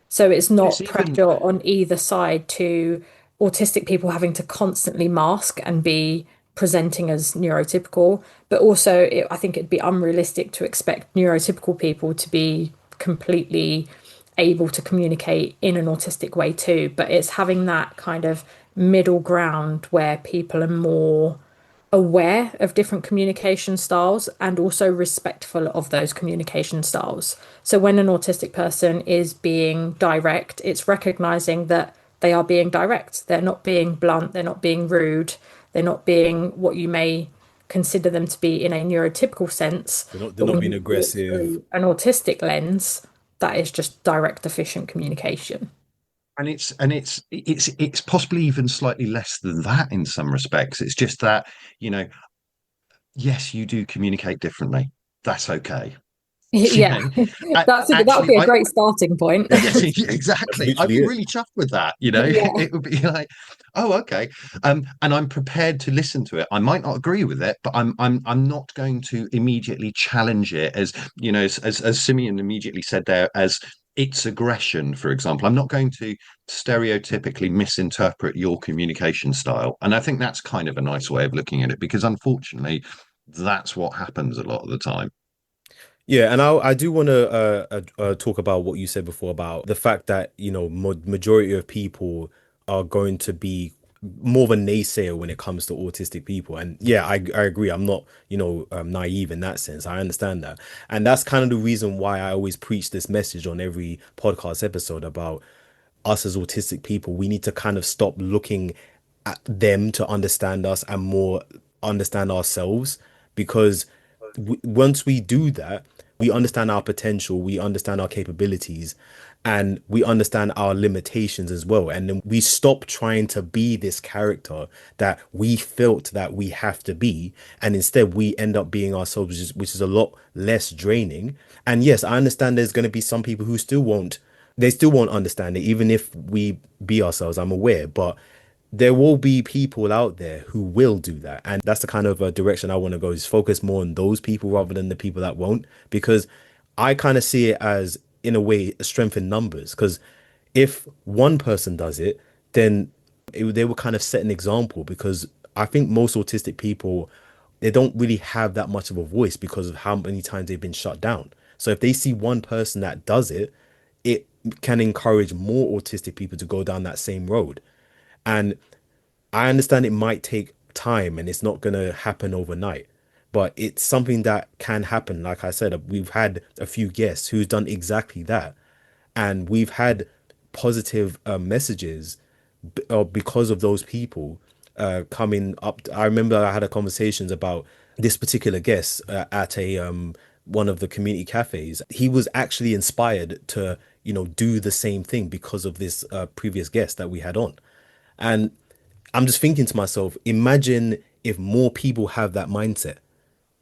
So it's It's not even pressure on either side to autistic people having to constantly mask and be presenting as neurotypical, but also I think it'd be unrealistic to expect neurotypical people to be completely able to communicate in an autistic way too. But it's having that kind of middle ground where people are more aware of different communication styles and also respectful of those communication styles. So when an autistic person is being direct, it's recognizing that they are being direct. They're not being blunt, they're not being rude, they're not being what you may consider them to be in a neurotypical sense. They're But not when being you see it aggressive. through an autistic lens, that is just direct, efficient communication. and it's possibly even slightly less than that in some respects. It's just that, you know, yes, you do communicate differently. That's okay. You Yeah, know, that would actually, be a I great starting point. yes, That exactly. I'd literally be is. really chuffed with that. Yeah. It would be like, oh, okay. And I'm prepared to listen to it. I might not agree with it, but I'm not going to immediately challenge it as, as Simeon immediately said there, as it's aggression, for example. I'm not going to stereotypically misinterpret your communication style. And I think that's kind of a nice way of looking at it, because unfortunately, that's what happens a lot of the time. Yeah, and I do want to talk about what you said before about the fact that, majority of people are going to be more of a naysayer when it comes to autistic people. And yeah, I agree. I'm not, naive in that sense. I understand that. And that's kind of the reason why I always preach this message on every podcast episode about us as autistic people. We need to kind of stop looking at them to understand us and more understand ourselves, because once we do that, we understand our potential, we understand our capabilities, and we understand our limitations as well. And then we stop trying to be this character that we felt that we have to be. And instead, we end up being ourselves, which is a lot less draining. And yes, I understand there's going to be some people who still won't understand it, even if we be ourselves. I'm aware, but there will be people out there who will do that. And that's the kind of direction I want to go, is focus more on those people rather than the people that won't. Because I kind of see it as, in a way, a strength in numbers. Because if one person does it, then they will kind of set an example. Because I think most autistic people, they don't really have that much of a voice because of how many times they've been shut down. So if they see one person that does it, it can encourage more autistic people to go down that same road. And I understand it might take time and it's not going to happen overnight, but it's something that can happen. Like I said, we've had a few guests who's done exactly that. And we've had positive messages because of those people coming up. I remember I had a conversations about this particular guest at a one of the community cafes. He was actually inspired to, do the same thing because of this previous guest that we had on. And I'm just thinking to myself, imagine if more people have that mindset,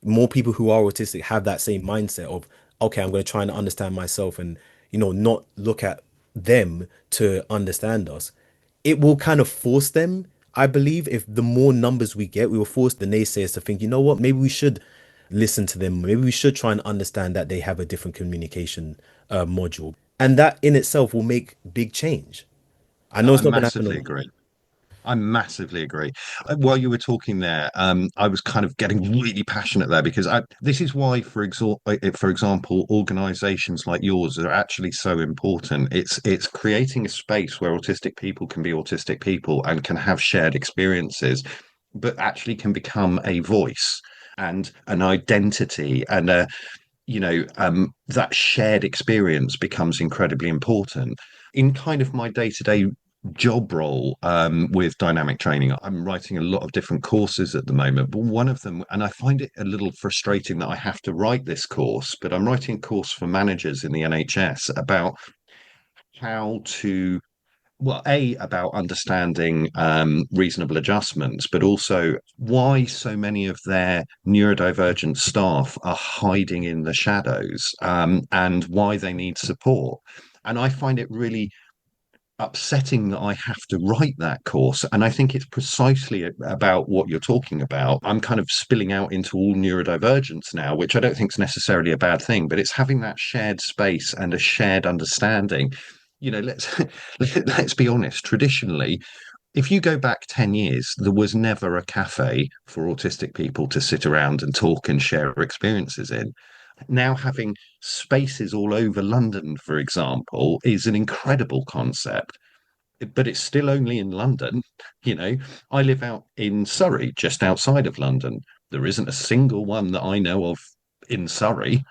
more people who are autistic have that same mindset of, okay, I'm going to try and understand myself and, not look at them to understand us. It will kind of force them, I believe, if the more numbers we get, we will force the naysayers to think, you know what, maybe we should listen to them. Maybe we should try and understand that they have a different communication module. And that in itself will make big change. I know I it's not going to happen massively overnight. agree. I massively agree. While you were talking there, I was kind of getting really passionate there because this is why, for example, organisations like yours are actually so important. It's creating a space where autistic people can be autistic people and can have shared experiences, but actually can become a voice and an identity and that shared experience becomes incredibly important in kind of my day-to-day job role with dynamic training. I'm writing a lot of different courses at the moment, but one of them, and I find it a little frustrating that I have to write this course, but I'm writing a course for managers in the NHS about how to about understanding reasonable adjustments, but also why so many of their neurodivergent staff are hiding in the shadows, and why they need support. And I find it really upsetting that I have to write that course. And I think it's precisely about what you're talking about. I'm kind of spilling out into all neurodivergence now, which I don't think is necessarily a bad thing, but it's having that shared space and a shared understanding. Let's let's be honest. Traditionally, if you go back 10 years, there was never a cafe for autistic people to sit around and talk and share experiences in. Now, having spaces all over London, for example, is an incredible concept, but it's still only in London. You know, I live out in Surrey, just outside of London. There isn't a single one that I know of in Surrey,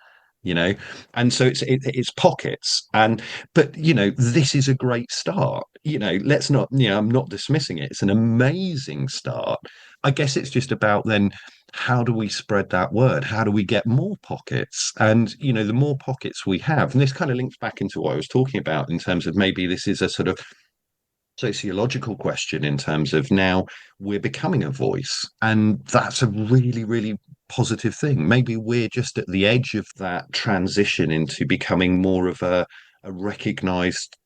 you know, and so it's pockets. And but this is a great start. Let's not, I'm not dismissing it. It's an amazing start. I guess it's just about then how do we spread that word? How do we get more pockets? And the more pockets we have, and this kind of links back into what I was talking about in terms of maybe this is a sort of sociological question in terms of now we're becoming a voice. And that's a really, really positive thing. Maybe we're just at the edge of that transition into becoming more of a recognized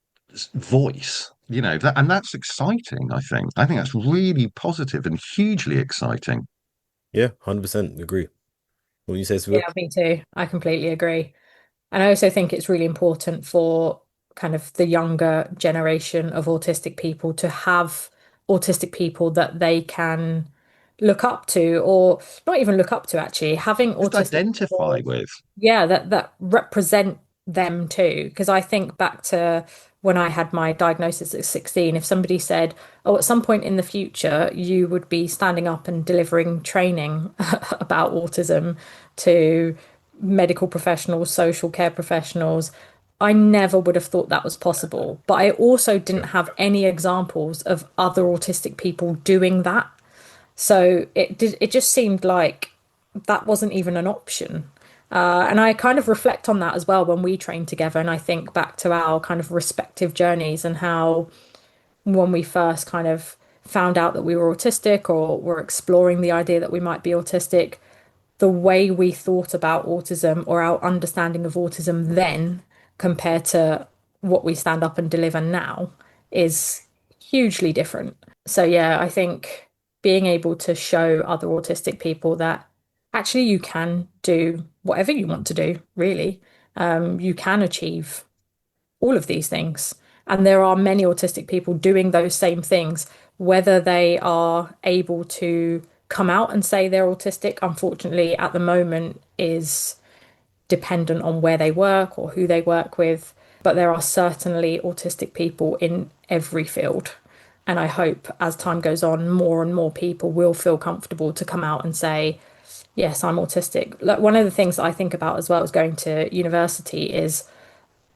voice. And that's exciting, I think. I think that's really positive and hugely exciting. Yeah, 100% agree. When you say, Sophia? Yeah, me too. I completely agree. And I also think it's really important for kind of the younger generation of autistic people to have autistic people that they can look up to, or not even look up to, actually, having Just autistic identify people, with. yeah, that represent them too. Because I think back to when I had my diagnosis at 16, if somebody said, oh, at some point in the future, you would be standing up and delivering training about autism to medical professionals, social care professionals, I never would have thought that was possible. But I also didn't Yeah. have any examples of other autistic people doing that. So it just seemed like that wasn't even an option. And I kind of reflect on that as well when we train together. And I think back to our kind of respective journeys and how when we first kind of found out that we were autistic or were exploring the idea that we might be autistic, the way we thought about autism or our understanding of autism then compared to what we stand up and deliver now is hugely different. So, yeah, I think being able to show other autistic people that actually you can do whatever you want to do, really. You can achieve all of these things. And there are many autistic people doing those same things, whether they are able to come out and say they're autistic, unfortunately, at the moment, is dependent on where they work or who they work with. But there are certainly autistic people in every field. And I hope as time goes on, more and more people will feel comfortable to come out and say, yes, I'm autistic. Like, one of the things that I think about as well as going to university is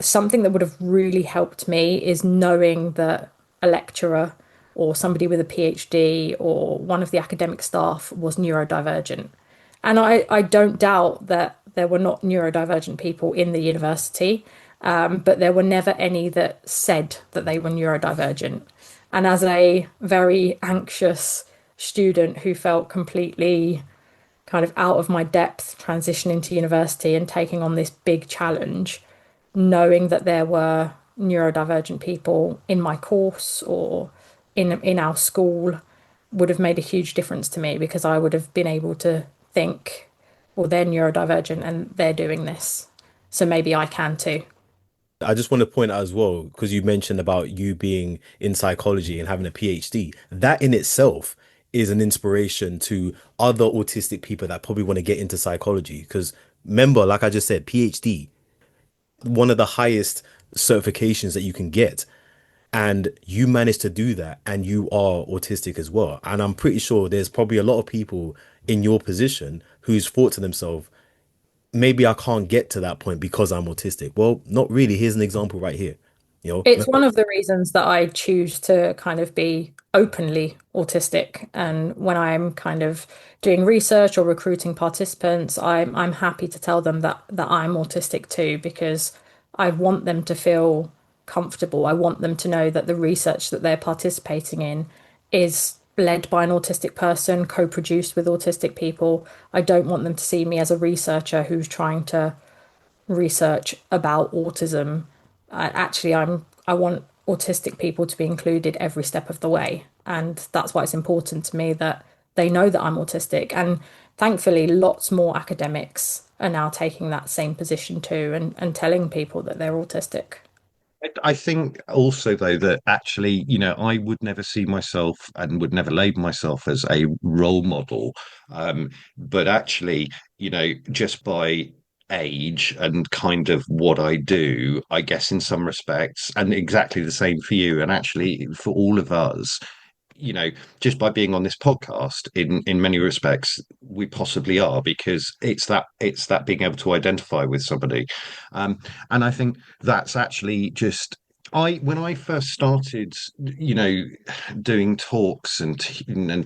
something that would have really helped me is knowing that a lecturer or somebody with a PhD or one of the academic staff was neurodivergent. And I don't doubt that there were not neurodivergent people in the university, but there were never any that said that they were neurodivergent. And as a very anxious student who felt completely kind of out of my depth transitioning to university and taking on this big challenge, knowing that there were neurodivergent people in my course or in our school would have made a huge difference to me because I would have been able to think well, they're neurodivergent and they're doing this, so maybe I can too. I just want to point out as well, because you mentioned about you being in psychology and having a PhD. That in itself is an inspiration to other autistic people that probably want to get into psychology. Because remember, like I just said, PhD, one of the highest certifications that you can get. And you managed to do that, and you are autistic as well. And I'm pretty sure there's probably a lot of people in your position who's thought to themselves, maybe I can't get to that point because I'm autistic. Well, not really. Here's an example right here. It's one of the reasons that I choose to kind of be openly autistic. And when I'm kind of doing research or recruiting participants, I'm happy to tell them that I'm autistic too, because I want them to feel comfortable. I want them to know that the research that they're participating in is led by an autistic person, co-produced with autistic people. I don't want them to see me as a researcher who's trying to research about autism. I want autistic people to be included every step of the way, and that's why it's important to me that they know that I'm autistic. And thankfully, lots more academics are now taking that same position too, and telling people that they're autistic. I think also though that actually, I would never see myself and would never label myself as a role model. But actually, just by age and kind of what I do, I guess in some respects, and exactly the same for you, and actually for all of us, just by being on this podcast, in many respects we possibly are, because it's that being able to identify with somebody. And I think that's actually just, I when I first started, doing talks and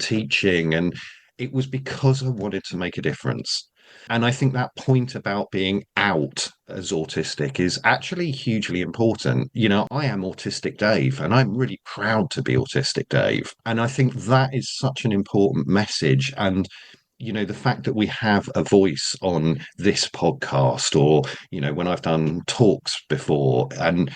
teaching, and it was because I wanted to make a difference. And I think that point about being out as autistic is actually hugely important. I am Autistic Dave, and I'm really proud to be Autistic Dave. And I think that is such an important message. And, the fact that we have a voice on this podcast, or, when I've done talks before, and,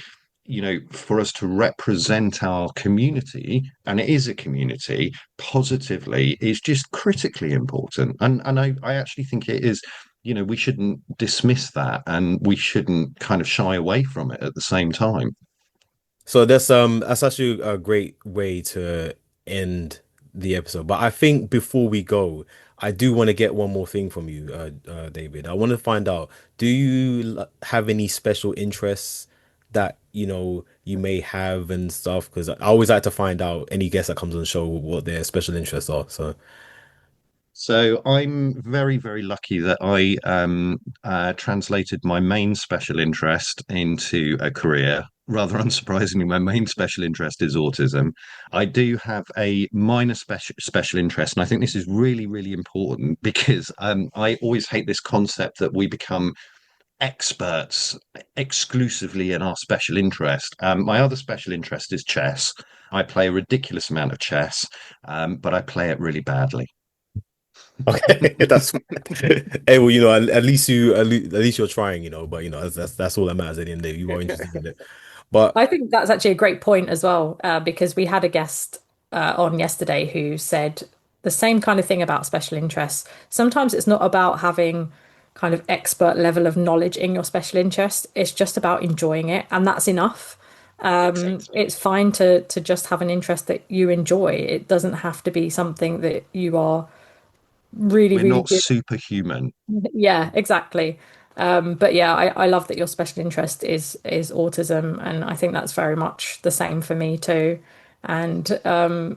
for us to represent our community, and it is a community, positively, is just critically important. And I actually think it is, we shouldn't dismiss that, and we shouldn't kind of shy away from it at the same time. So that's actually a great way to end the episode. But I think before we go, I do want to get one more thing from you, David. I want to find out, do you have any special interests that you may have and stuff? Because I always like to find out any guest that comes on the show what their special interests are. So So I'm very, very lucky that I translated my main special interest into a career. Rather unsurprisingly, my main special interest is autism. I do have a minor special interest, and I think this is really, really important, because I always hate this concept that we become experts exclusively in our special interest. My other special interest is chess. I play a ridiculous amount of chess, but I play it really badly. okay, that's hey, well, at least you're trying, but that's all that matters at the end of the day. You are interested in it, but I think that's actually a great point as well, because we had a guest on yesterday who said the same kind of thing about special interests. Sometimes it's not about having kind of expert level of knowledge in your special interest. It's just about enjoying it, and that's enough. Exactly. It's fine to just have an interest that you enjoy. It doesn't have to be something that you are really, We're really not good. superhuman. Yeah, exactly. But yeah, I love that your special interest is autism, and I think that's very much the same for me too. And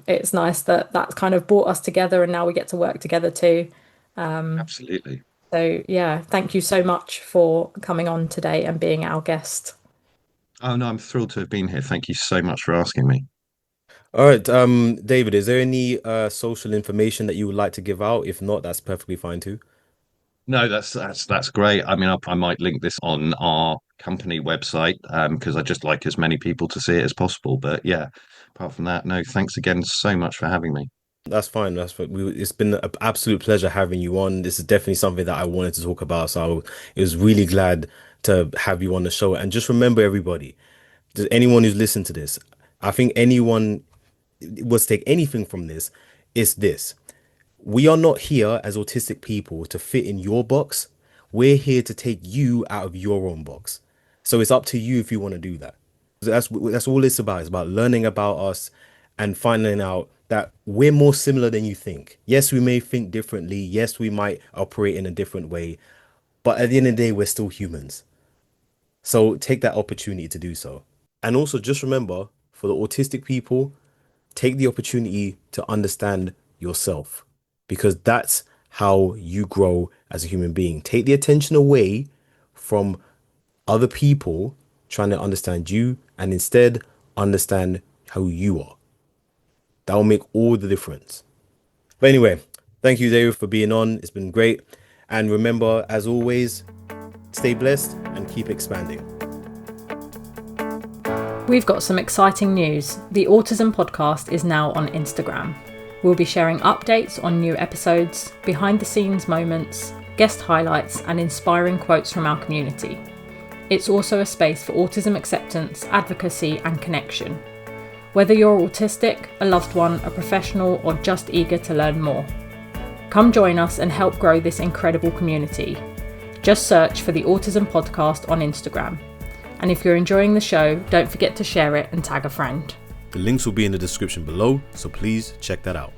it's nice that that's kind of brought us together, and now we get to work together too. Absolutely. So yeah, thank you so much for coming on today and being our guest. Oh no, I'm thrilled to have been here. Thank you so much for asking me. all right, David, is there any social information that you would like to give out? If not, that's perfectly fine too. No, that's great. I mean, I might link this on our company website, because I just like as many people to see it as possible. But yeah, apart from that, no, thanks again so much for having me. That's fine. That's what it's been an absolute pleasure having you on. This is definitely something that I wanted to talk about. So I was really glad to have you on the show. And just remember, everybody, does anyone who's listened to this, I think anyone was take anything from this, it's this. We are not here as autistic people to fit in your box. We're here to take you out of your own box. So it's up to you if you want to do that. That's all it's about. It's about learning about us and finding out that we're more similar than you think. Yes, we may think differently. Yes, we might operate in a different way. But at the end of the day, we're still humans. So take that opportunity to do so. And also just remember, for the autistic people, take the opportunity to understand yourself, because that's how you grow as a human being. Take the attention away from other people trying to understand you and instead understand how you are. That will make all the difference. But anyway, thank you, David, for being on. It's been great. And remember, as always, stay blessed and keep expanding. We've got some exciting news. The Autism podcast is now on Instagram. We'll be sharing updates on new episodes, behind the scenes moments, guest highlights, and inspiring quotes from our community. It's also a space for autism acceptance, advocacy, and connection. Whether you're autistic, a loved one, a professional, or just eager to learn more, come join us and help grow this incredible community. Just search for the Autism Podcast on Instagram. And if you're enjoying the show, don't forget to share it and tag a friend. The links will be in the description below, so please check that out.